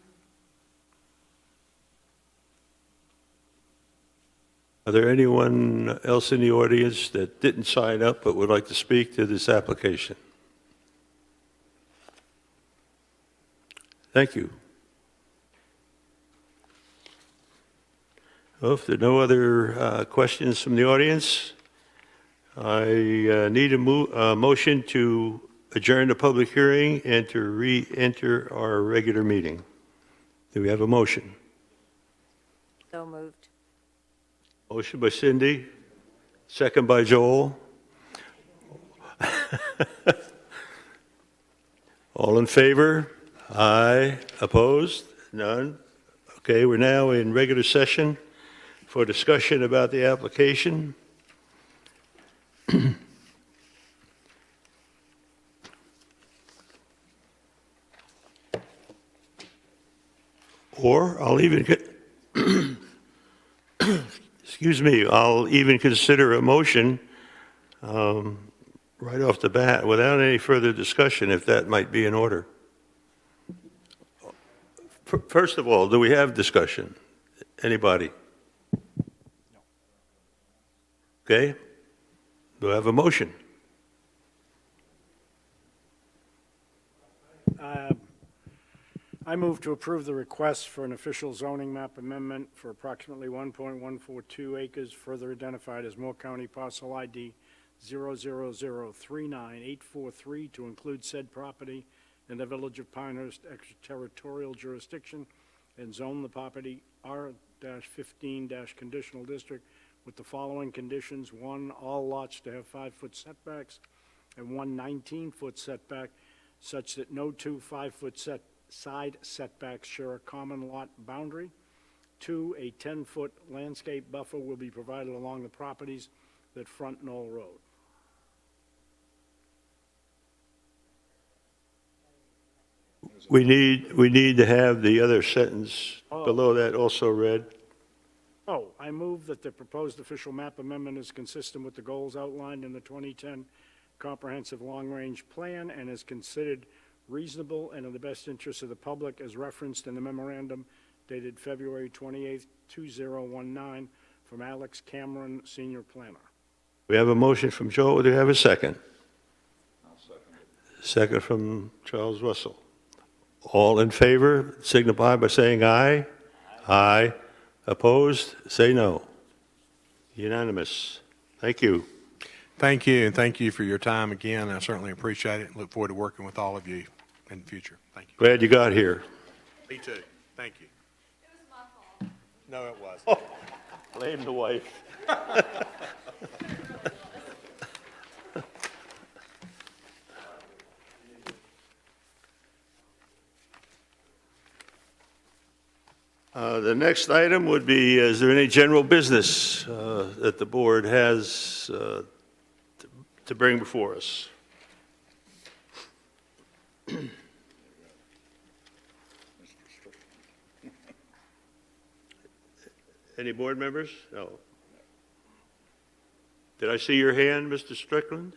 Are there anyone else in the audience that didn't sign up but would like to speak to this application? Thank you. Well, if there are no other questions from the audience, I need a motion to adjourn the public hearing and to re-enter our regular meeting. Do we have a motion? So moved. Motion by Cindy, second by Joel. All in favor? Aye. Opposed? None? Okay, we're now in regular session for discussion about the application. Or I'll even excuse me, I'll even consider a motion right off the bat without any further discussion, if that might be in order. First of all, do we have discussion? Anybody? Okay. Do I have a motion? I move to approve the request for an official zoning map amendment for approximately 1.142 acres, further identified as Moore County Parcel ID 000398843, to include said property in the Village of Pinehurst extraterritorial jurisdiction and zone the property R-15- conditional district with the following conditions. 1, all lots to have 5-foot setbacks and 1 19-foot setback, such that no 2 5-foot side setbacks share a common lot boundary. 2, a 10-foot landscape buffer will be provided along the properties that front Knoll Road. We need to have the other sentence below that also read. Oh, I move that the proposed official map amendment is consistent with the goals outlined in the 2010 Comprehensive Long-Range Plan and is considered reasonable and in the best interest of the public as referenced in the memorandum dated February 28, 2019 from Alex Cameron, Senior Planner. We have a motion from Joe. Do we have a second? I'll second it. Second from Charles Russell. All in favor, signify by saying aye. Aye. Opposed, say no. Unanimous. Thank you. Thank you, and thank you for your time again. I certainly appreciate it. Look forward to working with all of you in the future. Thank you. Glad you got here. Me too. Thank you. It was my fault. No, it wasn't. Oh, blame the wife. The next item would be, is there any general business that the board has to bring before us? Any board members? No. Did I see your hand, Mr. Strickland?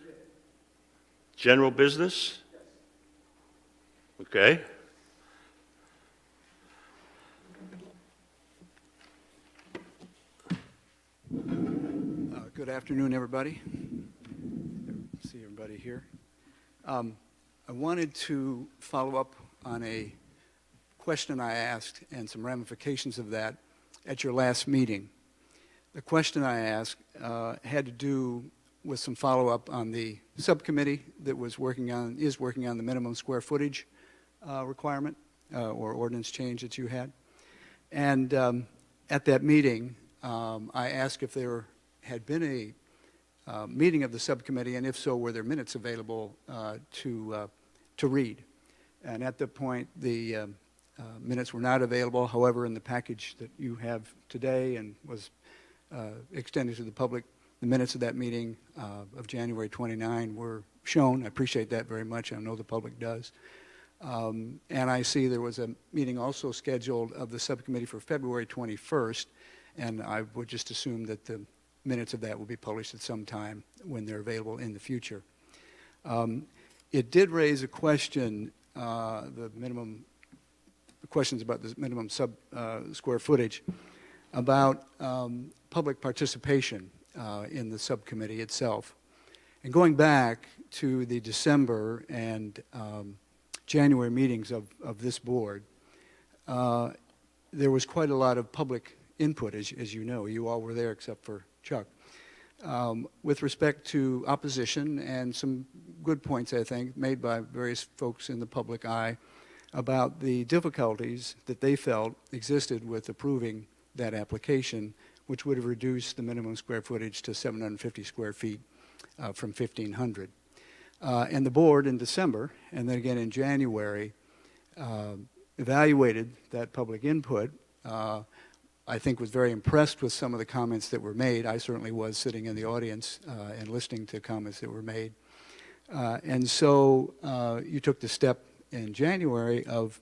General business? Okay. Good afternoon, everybody. See everybody here. I wanted to follow up on a question I asked and some ramifications of that at your last meeting. The question I asked had to do with some follow-up on the subcommittee that is working on the minimum square footage requirement or ordinance change that you had. And at that meeting, I asked if there had been a meeting of the subcommittee, and if so, were there minutes available to read? And at that point, the minutes were not available. However, in the package that you have today and was extended to the public, the minutes of that meeting of January 29 were shown. I appreciate that very much. I know the public does. And I see there was a meeting also scheduled of the subcommittee for February 21st, and I would just assume that the minutes of that will be published at some time when they're available in the future. It did raise a question, questions about the minimum square footage, about public participation in the subcommittee itself. And going back to the December and January meetings of this board, there was quite a lot of public input, as you know. You all were there except for Chuck. With respect to opposition and some good points, I think, made by various folks in the public eye about the difficulties that they felt existed with approving that application, which would have reduced the minimum square footage to 750 square feet from 1,500. And the board in December, and then again in January, evaluated that public input. I think was very impressed with some of the comments that were made. I certainly was sitting in the audience and listening to comments that were made. And so you took the step in January of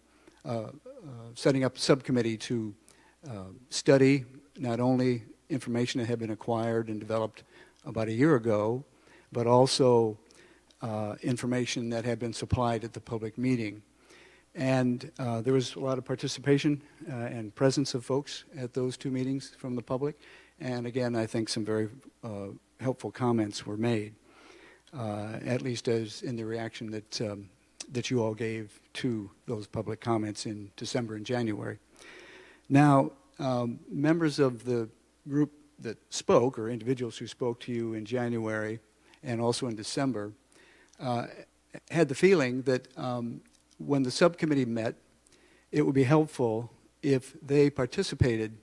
setting up a subcommittee to study not only information that had been acquired and developed about a year ago, but also information that had been supplied at the public meeting. And there was a lot of participation and presence of folks at those two meetings from the public. And again, I think some very helpful comments were made, at least as in the reaction that you all gave to those public comments in December and January. Now, members of the group that spoke, or individuals who spoke to you in January and also in December, had the feeling that when the subcommittee met, it would be helpful if they participated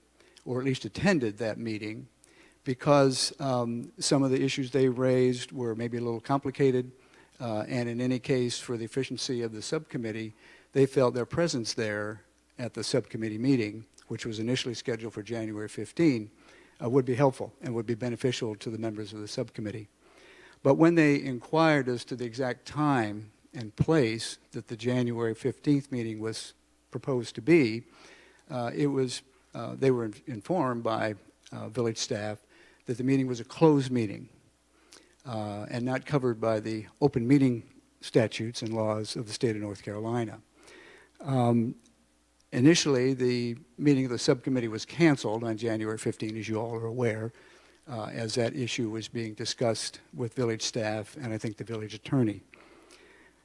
or at least attended that meeting, because some of the issues they raised were maybe a little complicated, and in any case, for the efficiency of the subcommittee, they felt their presence there at the subcommittee meeting, which was initially scheduled for January 15, would be helpful and would be beneficial to the members of the subcommittee. But when they inquired as to the exact time and place that the January 15th meeting was proposed to be, they were informed by village staff that the meeting was a closed meeting and not covered by the open meeting statutes and laws of the state of North Carolina. Initially, the meeting of the subcommittee was canceled on January 15, as you all are aware, as that issue was being discussed with village staff and I think the village attorney.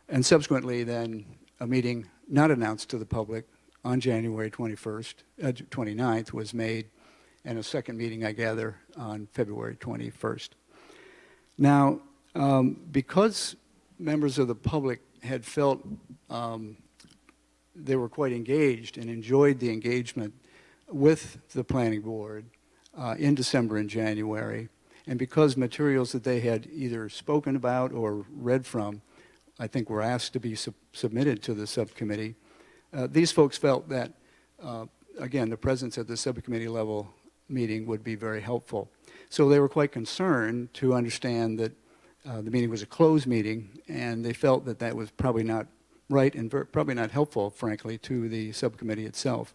And subsequently, then, a meeting not announced to the public on January 29th was made, and a second meeting, I gather, on February 21st. Now, because members of the public had felt they were quite engaged and enjoyed the engagement with the planning board in December and January, and because materials that they had either spoken about or read from, I think, were asked to be submitted to the subcommittee, these folks felt that, again, the presence at the subcommittee level meeting would be very helpful. So they were quite concerned to understand that the meeting was a closed meeting, and they felt that that was probably not right and probably not helpful, frankly, to the subcommittee itself.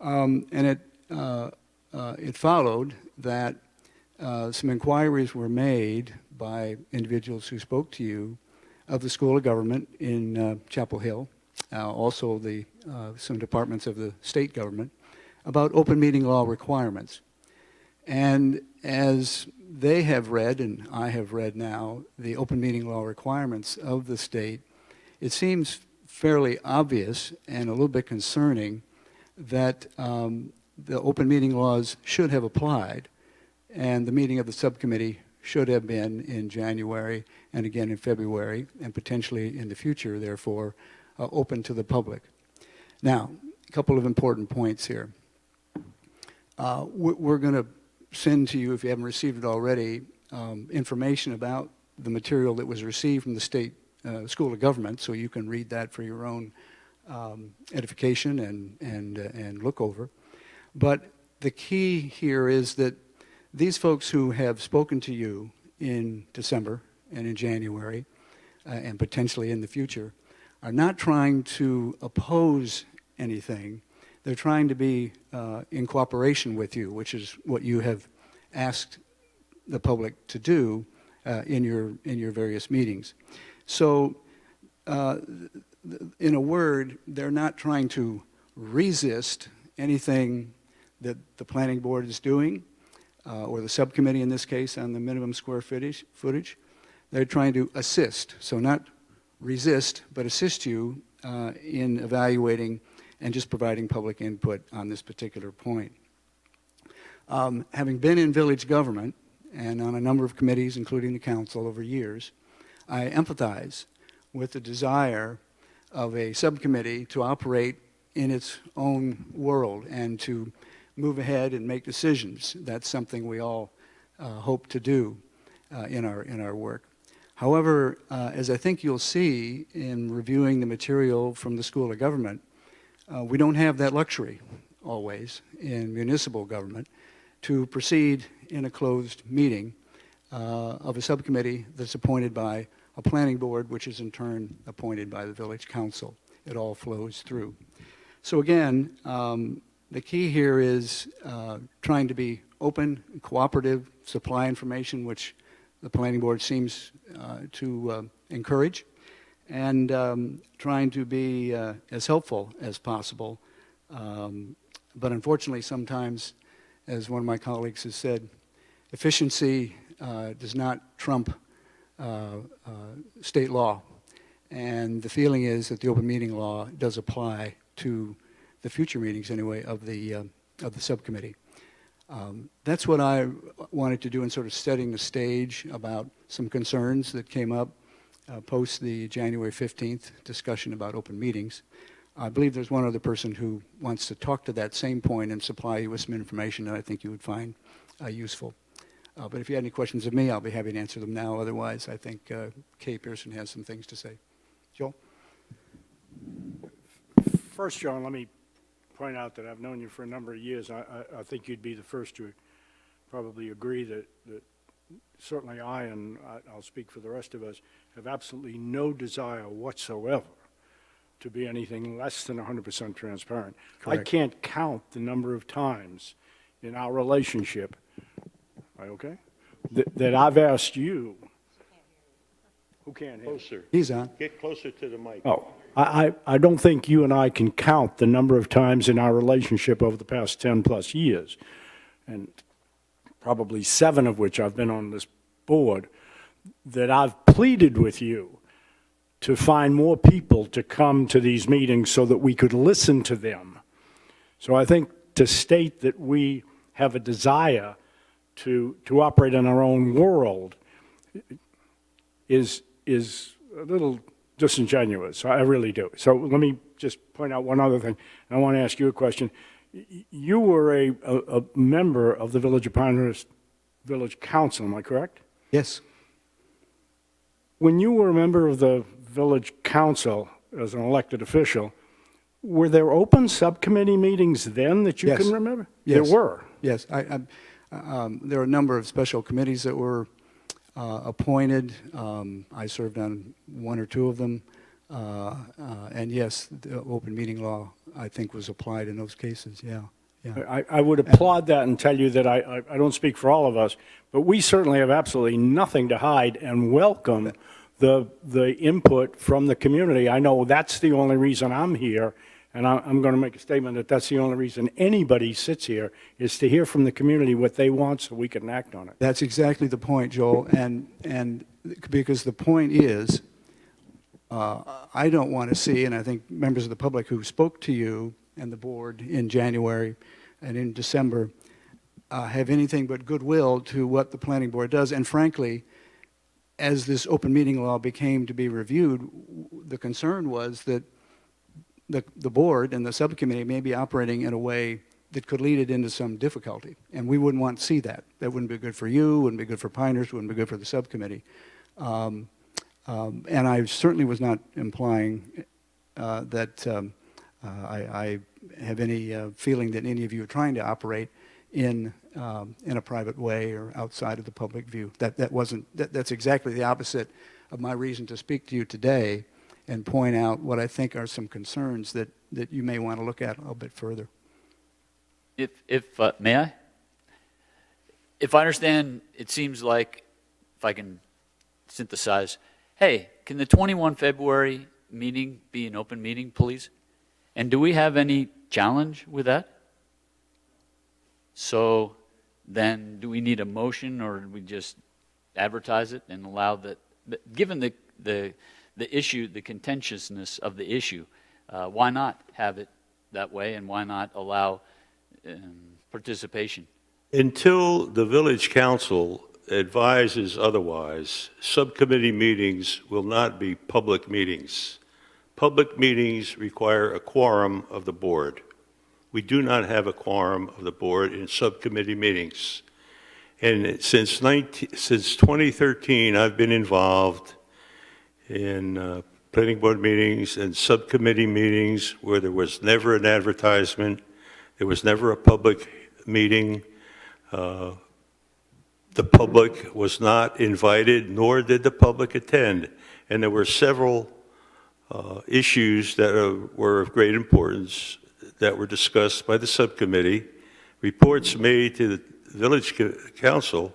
And it followed that some inquiries were made by individuals who spoke to you of the School of Government in Chapel Hill, also some departments of the state government, about open meeting law requirements. And as they have read, and I have read now, the open meeting law requirements of the state, it seems fairly obvious and a little bit concerning that the open meeting laws should have applied, and the meeting of the subcommittee should have been in January and again in February, and potentially in the future, therefore, open to the public. Now, a couple of important points here. We're going to send to you, if you haven't received it already, information about the material that was received from the State School of Government, so you can read that for your own edification and look over. But the key here is that these folks who have spoken to you in December and in January, and potentially in the future, are not trying to oppose anything. They're trying to be in cooperation with you, which is what you have asked the public to do in your various meetings. So, in a word, they're not trying to resist anything that the planning board is doing, or the subcommittee in this case on the minimum square footage. They're trying to assist, so not resist, but assist you in evaluating and just providing public input on this particular point. Having been in village government and on a number of committees, including the council over years, I empathize with the desire of a subcommittee to operate in its own world and to move ahead and make decisions. That's something we all hope to do in our work. However, as I think you'll see in reviewing the material from the School of Government, we don't have that luxury always in municipal government to proceed in a closed meeting of a subcommittee that's appointed by a planning board, which is in turn appointed by the village council. It all flows through. So again, the key here is trying to be open, cooperative, supply information, which the planning board seems to encourage, and trying to be as helpful as possible. But unfortunately, sometimes, as one of my colleagues has said, efficiency does not trump state law. And the feeling is that the open meeting law does apply to the future meetings, anyway, of the subcommittee. That's what I wanted to do in sort of setting the stage about some concerns that came up post the January 15th discussion about open meetings. I believe there's one other person who wants to talk to that same point and supply you with some information that I think you would find useful. But if you have any questions of me, I'll be happy to answer them now. Otherwise, I think Kay Pearson has some things to say. Joel? First, John, let me point out that I've known you for a number of years. I think you'd be the first to probably agree that certainly I, and I'll speak for the rest of us, have absolutely no desire whatsoever to be anything less than 100% transparent. Correct. I can't count the number of times in our relationship, am I okay, that I've asked you, who can't hear? Closer. He's on. Get closer to the mic. Oh, I don't think you and I can count the number of times in our relationship over the past 10-plus years, and probably 7 of which I've been on this board, that I've pleaded with you to find more people to come to these meetings so that we could listen to them. So I think to state that we have a desire to operate in our own world is a little disingenuous. I really do. So let me just point out one other thing. I want to ask you a question. You were a member of the Village of Pinehurst Village Council, am I correct? Yes. When you were a member of the Village Council as an elected official, were there open subcommittee meetings then that you Yes. can remember? Yes. There were. Yes. There are a number of special committees that were appointed. I served on 1 or 2 of them. And yes, the open meeting law, I think, was applied in those cases, yeah. I would applaud that and tell you that I don't speak for all of us, but we certainly have absolutely nothing to hide and welcome the input from the community. I know that's the only reason I'm here, and I'm going to make a statement that that's the only reason anybody sits here, is to hear from the community what they want so we can act on it. That's exactly the point, Joel, and because the point is, I don't want to see, and I think members of the public who spoke to you and the board in January and in December have anything but goodwill to what the planning board does. And frankly, as this open meeting law became to be reviewed, the concern was that the board and the subcommittee may be operating in a way that could lead it into some difficulty. And we wouldn't want to see that. That wouldn't be good for you, wouldn't be good for Pinehurst, wouldn't be good for the subcommittee. And I certainly was not implying that I have any feeling that any of you are trying to operate in a private way or outside of the public view. That's exactly the opposite of my reason to speak to you today and point out what I think are some concerns that you may want to look at a little bit further. May I? If I understand, it seems like, if I can synthesize, hey, can the 21 February meeting be an open meeting, please? And do we have any challenge with that? So then do we need a motion, or do we just advertise it and allow that, given the issue, the contentiousness of the issue, why not have it that way, and why not allow participation? Until the village council advises otherwise, subcommittee meetings will not be public meetings. Public meetings require a quorum of the board. We do not have a quorum of the board in subcommittee meetings. And since 2013, I've been involved in planning board meetings and subcommittee meetings where there was never an advertisement, there was never a public meeting. The public was not invited, nor did the public attend. And there were several issues that were of great importance that were discussed by the subcommittee, reports made to the village council,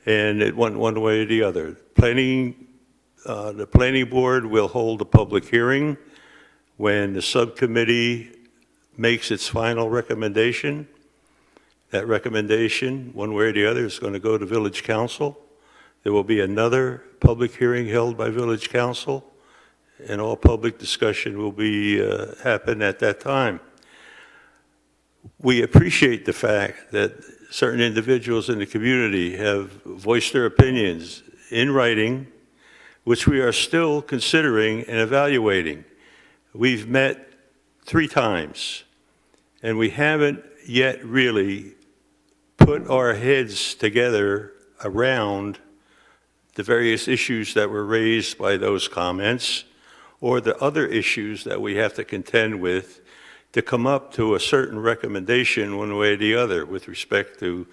and it went one way or the other. The planning board will hold a public hearing when the subcommittee makes its final recommendation. That recommendation, one way or the other, is going to go to village council. There will be another public hearing held by village council, and all public discussion will be happen at that time. We appreciate the fact that certain individuals in the community have voiced their opinions in writing, which we are still considering and evaluating. We've met 3 times, and we haven't yet really put our heads together around the various issues that were raised by those comments, or the other issues that we have to contend with to come up to a certain recommendation one way or the other with respect to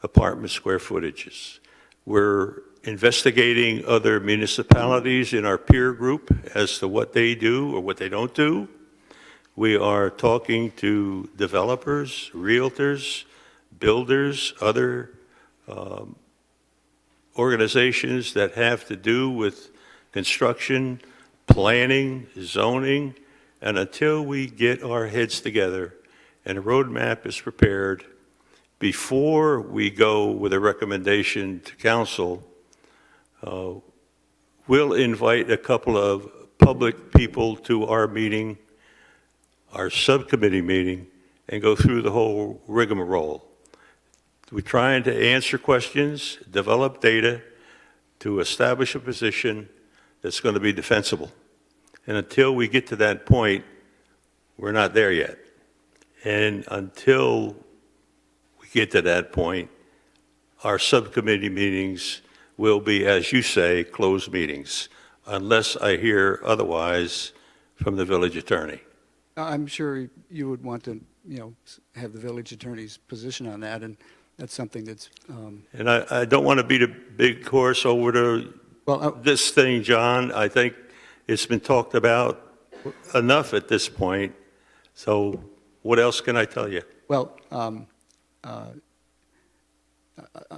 apartment square footages. We're investigating other municipalities in our peer group as to what they do or what they don't do. We are talking to developers, realtors, builders, other organizations that have to do with construction, planning, zoning, and until we get our heads together and a roadmap is prepared, before we go with a recommendation to council, we'll invite a couple of public people to our meeting, our subcommittee meeting, and go through the whole rigmarole. We're trying to answer questions, develop data to establish a position that's going to be defensible. And until we get to that point, we're not there yet. And until we get to that point, our subcommittee meetings will be, as you say, closed meetings, unless I hear otherwise from the village attorney. I'm sure you would want to, have the village attorney's position on that, and that's something that's... And I don't want to beat a big horse over to this thing, John. I think it's been talked about enough at this point. So what else can I tell you? Well,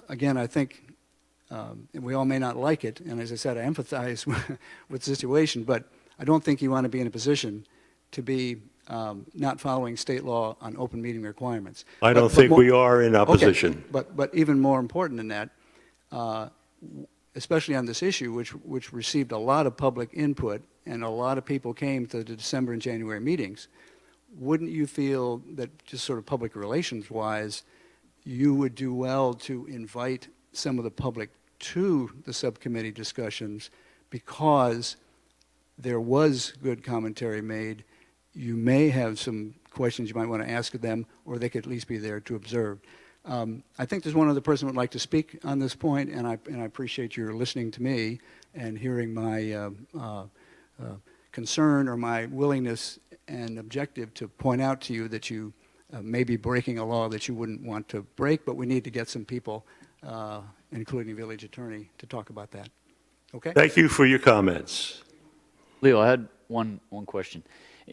again, I think we all may not like it, and as I said, I empathize with the situation, but I don't think you want to be in a position to be not following state law on open meeting requirements. I don't think we are in opposition. Okay, but even more important than that, especially on this issue, which received a lot of public input and a lot of people came to the December and January meetings, wouldn't you feel that just sort of public relations-wise, you would do well to invite some of the public to the subcommittee discussions, because there was good commentary made. You may have some questions you might want to ask of them, or they could at least be there to observe. I think there's one other person who would like to speak on this point, and I appreciate your listening to me and hearing my concern or my willingness and objective to point out to you that you may be breaking a law that you wouldn't want to break, but we need to get some people, including the village attorney, to talk about that. Okay? Thank you for your comments. Leo, I had one question.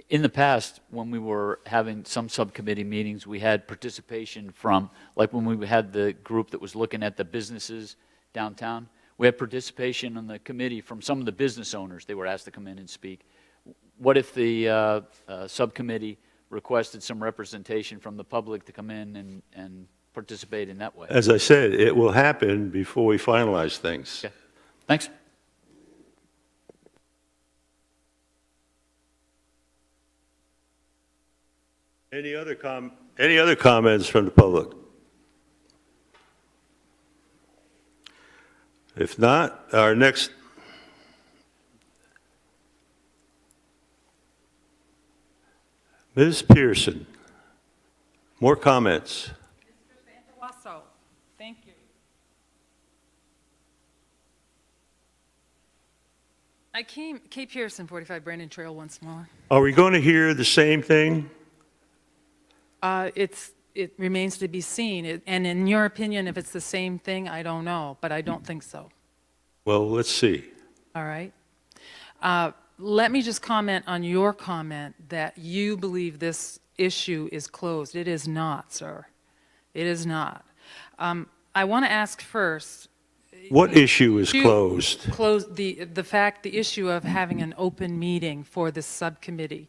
In the past, when we were having some subcommittee meetings, we had participation from, like when we had the group that was looking at the businesses downtown, we had participation on the committee from some of the business owners. They were asked to come in and speak. What if the subcommittee requested some representation from the public to come in and participate in that way? As I said, it will happen before we finalize things. Okay. Thanks. Any other comments from the public? If not, our next Ms. Pearson, more comments. Mr. Santawasso, thank you. Kate Pearson, 45 Brandon Trail, once more. Are we going to hear the same thing? It remains to be seen. And in your opinion, if it's the same thing, I don't know, but I don't think so. Well, let's see. All right. Let me just comment on your comment that you believe this issue is closed. It is not, sir. It is not. I want to ask first. What issue is closed? The issue of having an open meeting for this subcommittee.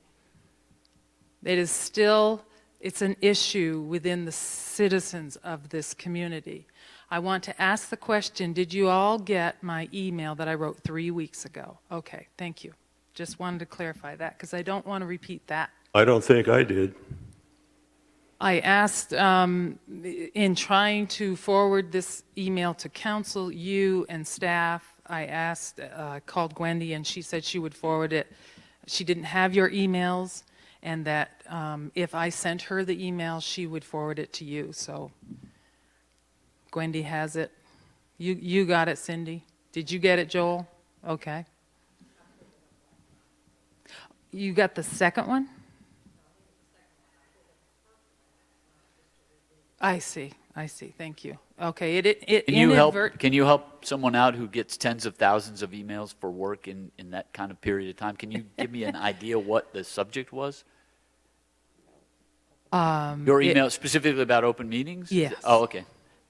It is still, it's an issue within the citizens of this community. I want to ask the question, did you all get my email that I wrote 3 weeks ago? Okay, thank you. Just wanted to clarify that, because I don't want to repeat that. I don't think I did. I asked, in trying to forward this email to council, you and staff, I asked, called Gwendy, and she said she would forward it. She didn't have your emails, and that if I sent her the email, she would forward it to you. So Gwendy has it. You got it, Cindy. Did you get it, Joel? Okay. You got the second one? I see. Thank you. Okay. Can you help someone out who gets tens of thousands of emails for work in that kind of period of time? Can you give me an idea what the subject was? Your email specifically about open meetings? Yes. Oh, okay.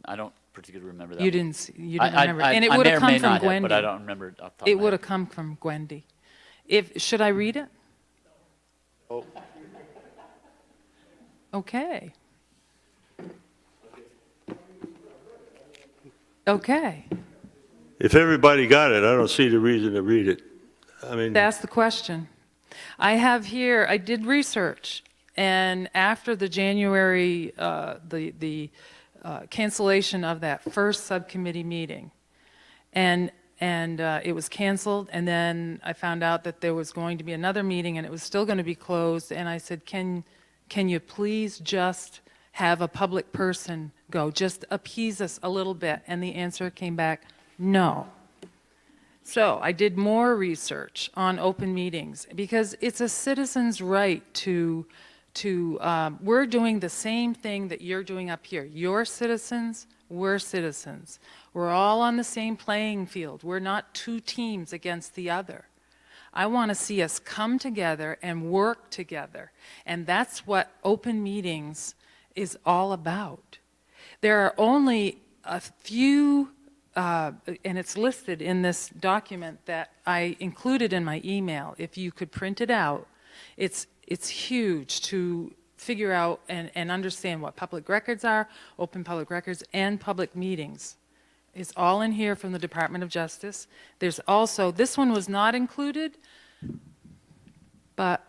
I don't particularly remember that. You didn't remember. And it I would may have or may come from not have, Gwendy. but I don't remember it off the top It of my would head. have come from Gwendy. Should I read it? Oh. Okay. Okay. If everybody got it, I don't see the reason to read it. I mean, That's the question. I have here, I did research, and after the January, the cancellation of that first subcommittee meeting, and it was canceled, and then I found out that there was going to be another meeting, and it was still going to be closed, and I said, can you please just have a public person go, just appease us a little bit? And the answer came back, no. So I did more research on open meetings, because it's a citizen's right to we're doing the same thing that you're doing up here. You're citizens, we're citizens. We're all on the same playing field. We're not two teams against the other. I want to see us come together and work together. And that's what open meetings is all about. There are only a few, and it's listed in this document that I included in my email. If you could print it out, it's huge to figure out and understand what public records are, open public records, and public meetings. It's all in here from the Department of Justice. There's also, this one was not included, but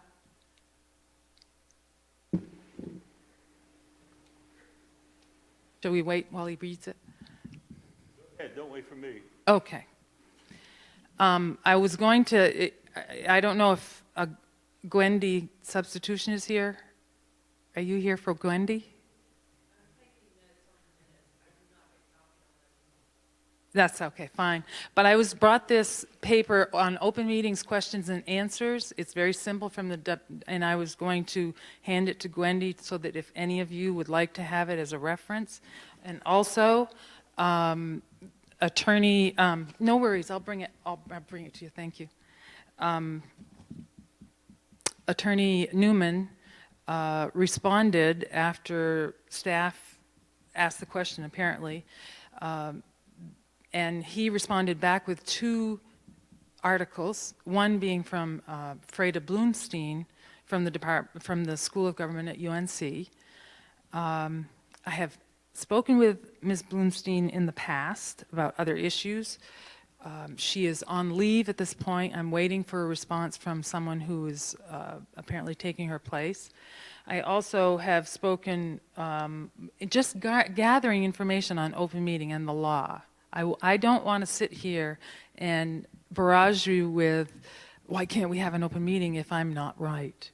Shall we wait while he reads it? Yeah, don't wait for me. Okay. I was going to, I don't know if a Gwendy substitution is here. Are you here for Gwendy? That's okay, fine. But I brought this paper on open meetings, questions and answers. It's very simple from and I was going to hand it to Gwendy so that if any of you would like to have it as a reference. And also, attorney, no worries, I'll bring it to you, thank you. Attorney Newman responded after staff asked the question, apparently, and he responded back with 2 articles, one being from Freda Blumstein from the School of Government at UNC. I have spoken with Ms. Blumstein in the past about other issues. She is on leave at this point. I'm waiting for a response from someone who is apparently taking her place. I also have spoken, just gathering information on open meeting and the law. I don't want to sit here and barrage you with, why can't we have an open meeting if I'm not right?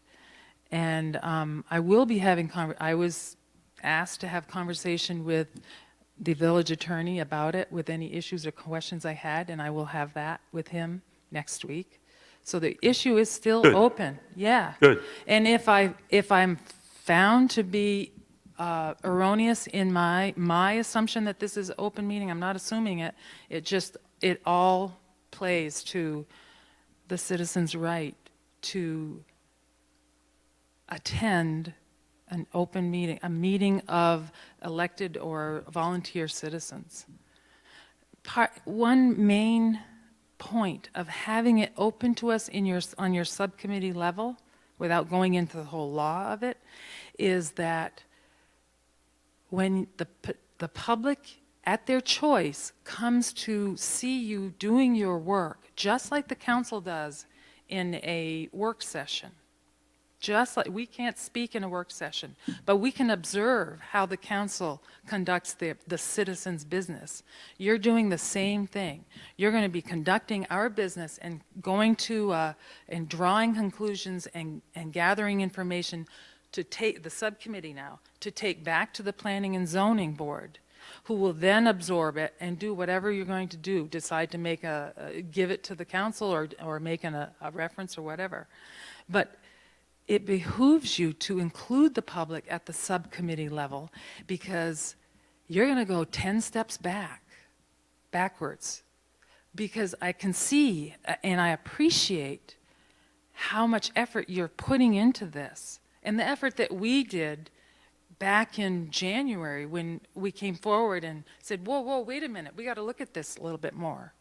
And I will be having, I was asked to have conversation with the village attorney about it, with any issues or questions I had, and I will have that with him next week. So the issue is still Good. open. Yeah. Good. And if I'm found to be erroneous in my assumption that this is open meeting, I'm not assuming it. It all plays to the citizens' right to attend an open meeting, a meeting of elected or volunteer citizens. One main point of having it open to us on your subcommittee level, without going into the whole law of it, is that when the public, at their choice, comes to see you doing your work, just like the council does in a work session, just like we can't speak in a work session, but we can observe how the council conducts the citizens' business. You're doing the same thing. You're going to be conducting our business and going to and drawing conclusions and gathering information to take the subcommittee now to take back to the Planning and Zoning Board, who will then absorb it and do whatever you're going to do, decide to make give it to the council or make a reference or whatever. But it behooves you to include the public at the subcommittee level, because you're going to go 10 steps backwards, because I can see and I appreciate how much effort you're putting into this, and the effort that we did back in January when we came forward and said, whoa, wait a minute, we got to look at this a little bit more.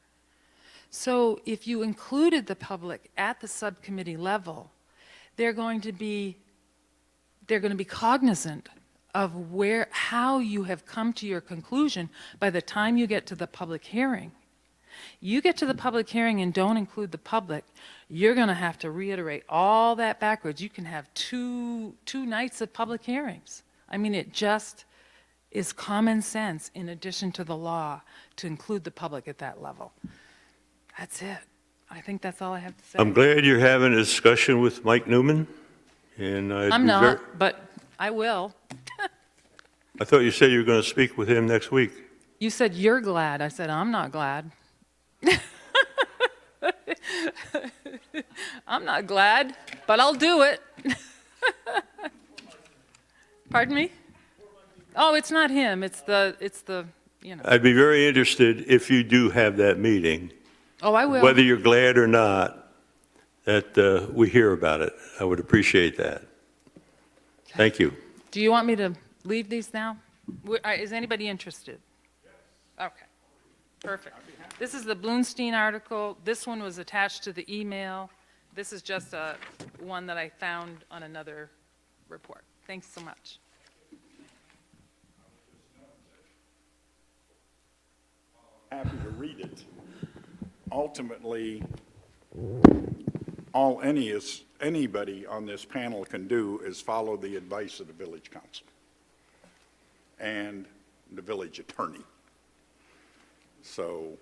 So if you included the public at the subcommittee level, they're going to be cognizant of how you have come to your conclusion by the time you get to the public hearing. You get to the public hearing and don't include the public, you're going to have to reiterate all that backwards. You can have two nights of public hearings. I mean, it just is common sense, in addition to the law, to include the public at that level. That's it. I think that's all I have to say. I'm glad you're having a discussion with Mike Newman, and I'm not, but I will. I thought you said you were going to speak with him next week. You said you're glad. I said I'm not glad. I'm not glad, but I'll do it. Pardon me? Oh, it's not him. It's the, you know. I'd be very interested if you do have that meeting, Oh, I will. whether you're glad or not, that we hear about it. I would appreciate that. Thank you. Do you want me to leave these now? Is anybody interested? Okay, perfect. This is the Blumstein article. This one was attached to the email. This is just one that I found on another report. Thanks so much. Happy to read it. Ultimately, all anybody on this panel can do is follow the advice of the village council. And the village attorney. So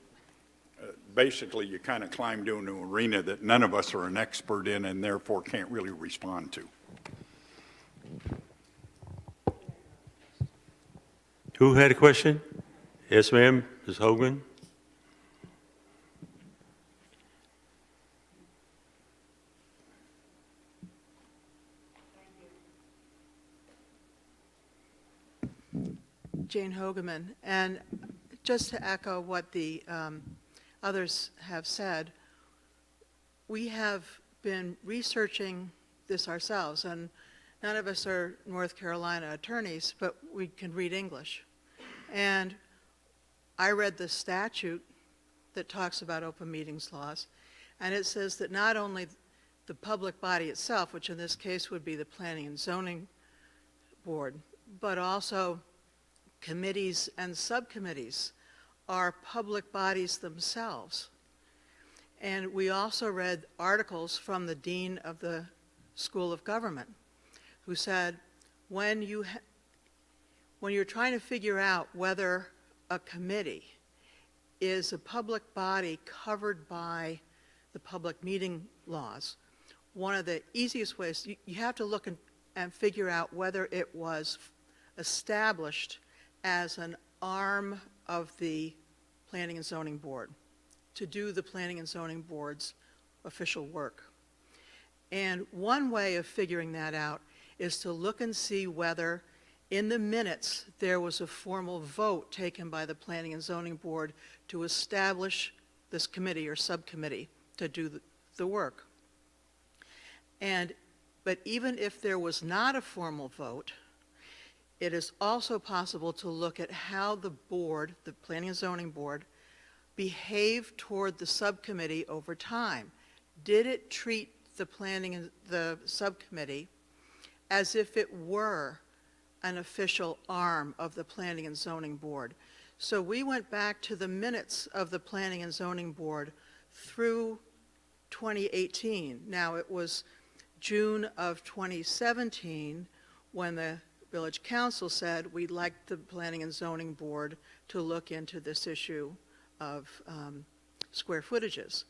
basically, you kind of climbed into an arena that none of us are an expert in and therefore can't really respond to. Who had a question? Yes, ma'am, Ms. Hogan? Jane Hogeman. And just to echo what the others have said, we have been researching this ourselves, and none of us are North Carolina attorneys, but we can read English. And I read the statute that talks about open meetings laws, and it says that not only the public body itself, which in this case would be the Planning and Zoning Board, but also committees and subcommittees are public bodies themselves. And we also read articles from the dean of the School of Government, who said, when you're trying to figure out whether a committee is a public body covered by the public meeting laws, one of the easiest ways, you have to look and figure out whether it was established as an arm of the Planning and Zoning Board to do the Planning and Zoning Board's official work. And one way of figuring that out is to look and see whether in the minutes there was a formal vote taken by the Planning and Zoning Board to establish this committee or subcommittee to do the work. But even if there was not a formal vote, it is also possible to look at how the board, the Planning and Zoning Board, behaved toward the subcommittee over time. Did it treat the subcommittee as if it were an official arm of the Planning and Zoning Board? So we went back to the minutes of the Planning and Zoning Board through 2018. Now, it was June of 2017 when the Village Council said we'd like the Planning and Zoning Board to look into this issue of square footages.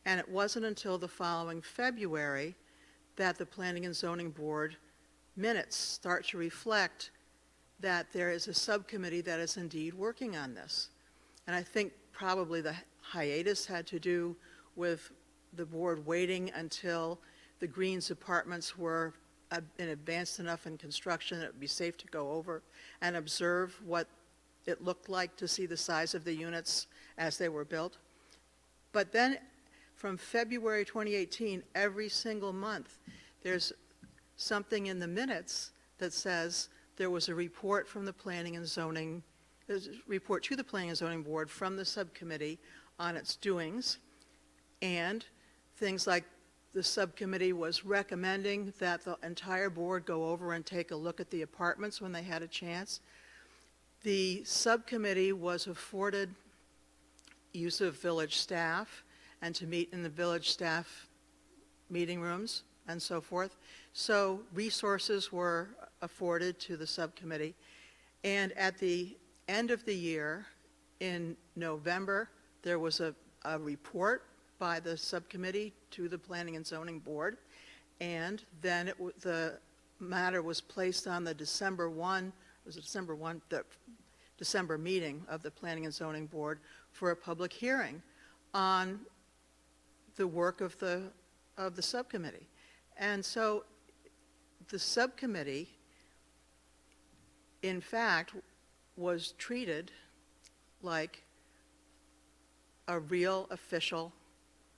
And it wasn't until the following February that the Planning and Zoning Board minutes start to reflect that there is a subcommittee that is indeed working on this. And I think probably the hiatus had to do with the board waiting until the Greens apartments were advanced enough in construction that it would be safe to go over and observe what it looked like to see the size of the units as they were built. But then from February 2018, every single month, there's something in the minutes that says there was a report from the Planning and Zoning, there's a report to the Planning and Zoning Board from the subcommittee on its doings, and things like the subcommittee was recommending that the entire board go over and take a look at the apartments when they had a chance. The subcommittee was afforded use of village staff and to meet in the village staff meeting rooms and so forth. So resources were afforded to the subcommittee. And at the end of the year, in November, there was a report by the subcommittee to the Planning and Zoning Board, and then the matter was placed on the December meeting of the Planning and Zoning Board for a public hearing on the work of the subcommittee. And so the subcommittee, in fact, was treated like a real official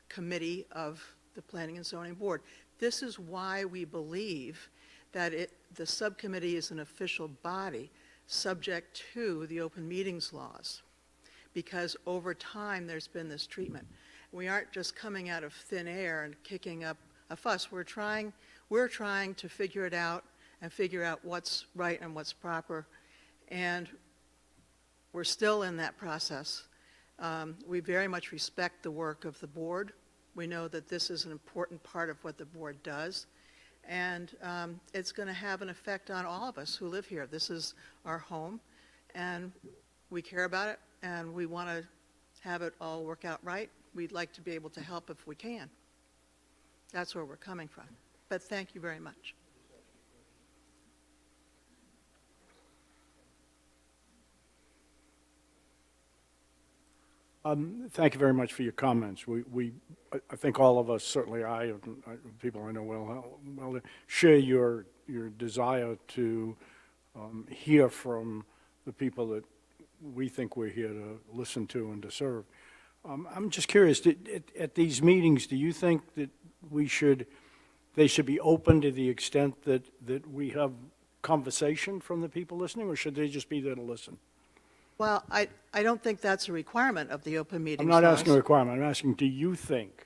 committee of the Planning and Zoning Board. This is why we believe that the subcommittee is an official body subject to the open meetings laws, because over time there's been this treatment. We aren't just coming out of thin air and kicking up a fuss. We're trying to figure it out and figure out what's right and what's proper, and we're still in that process. We very much respect the work of the board. We know that this is an important part of what the board does, and it's going to have an effect on all of us who live here. This is our home, and we care about it, and we want to have it all work out right. We'd like to be able to help if we can. That's where we're coming from. But thank you very much. Thank you very much for your comments. I think all of us, certainly people I know well, share your desire to hear from the people that we think we're here to listen to and to serve. I'm just curious, at these meetings, do you think that they should be open to the extent that we have conversation from the people listening, or should they just be there to listen? Well, I don't think that's a requirement of the open meetings I'm not laws. asking a requirement, I'm asking, do you think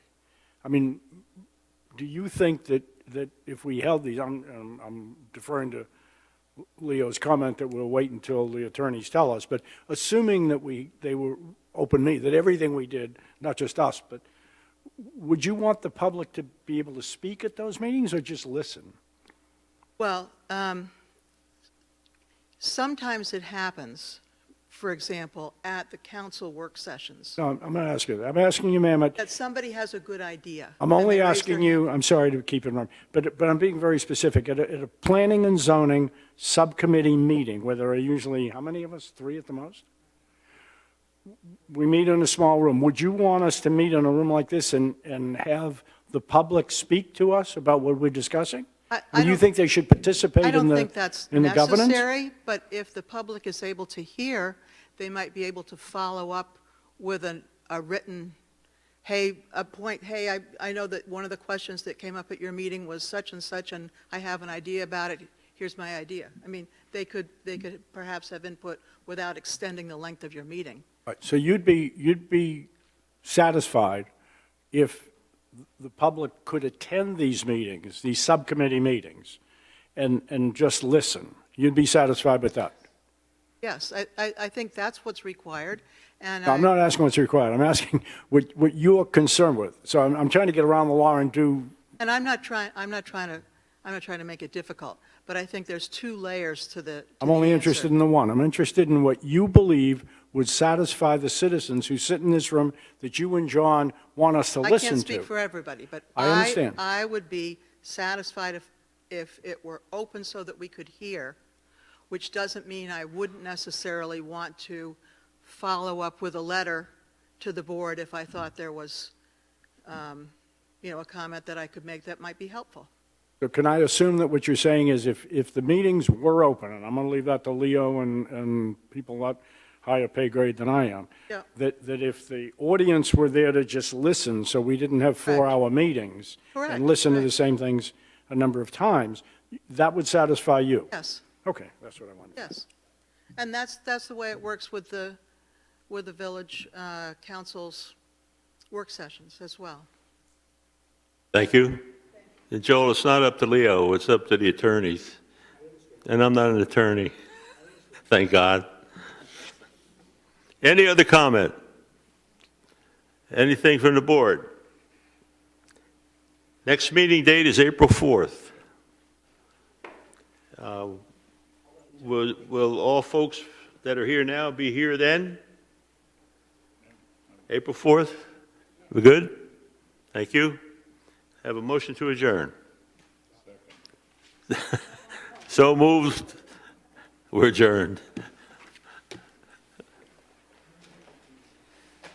that if we held these, I'm deferring to Leo's comment that we'll wait until the attorneys tell us, but assuming that they were open that everything we did, not just us, but would you want the public to be able to speak at those meetings or just listen? Well, sometimes it happens, for example, at the council work sessions, No, I'm not asking that. I'm asking you, ma'am, that somebody has a good idea. I'm and only they raise asking their you, I'm sorry to keep it wrong, but I'm being very specific. At a planning and zoning subcommittee meeting, where there are usually, how many of us? 3 at the most? We meet in a small room. Would you want us to meet in a room like this and have the public speak to us about what we're discussing? I Do you don't- think they should participate I in don't the think that's governance? necessary, but if the public is able to hear, they might be able to follow up with a written, I know that one of the questions that came up at your meeting was such and such, and I have an idea about it, here's my idea. I mean, they could perhaps have input without extending the length of your meeting. Right, so you'd be satisfied if the public could attend these meetings, these subcommittee meetings, and just listen. You'd be satisfied with that? Yes, I think that's what's required, and No, I'm not asking what's required. I'm asking what you're concerned with. So I'm trying to get around the law and do. And I'm not trying to make it difficult, but I think there's 2 layers to the I'm only answer. interested in the one. I'm interested in what you believe would satisfy the citizens who sit in this room that you and John want us to listen to. I can't speak for everybody, but I understand. I would be satisfied if it were open so that we could hear, which doesn't mean I wouldn't necessarily want to follow up with a letter to the board if I thought there was, a comment that I could make that might be helpful. So can I assume that what you're saying is if the meetings were open, and I'm going to leave that to Leo and people a lot higher pay grade than I am, Yeah. that if the audience were there to just listen, so we didn't have 4-hour meetings Correct, and listen to right. the same things a number of times, that would satisfy you? Yes, Okay, that's what I wanted. yes. And that's the way it works with the village council's work sessions as well. Thank you. And Joel, it's not up to Leo, it's up to the attorneys. And I'm not an attorney, thank God. Any other comment? Anything from the board? Next meeting date is April 4th. Will all folks that are here now be here then? April 4th? We good? Thank you. Have a motion to adjourn. So moved. We're adjourned.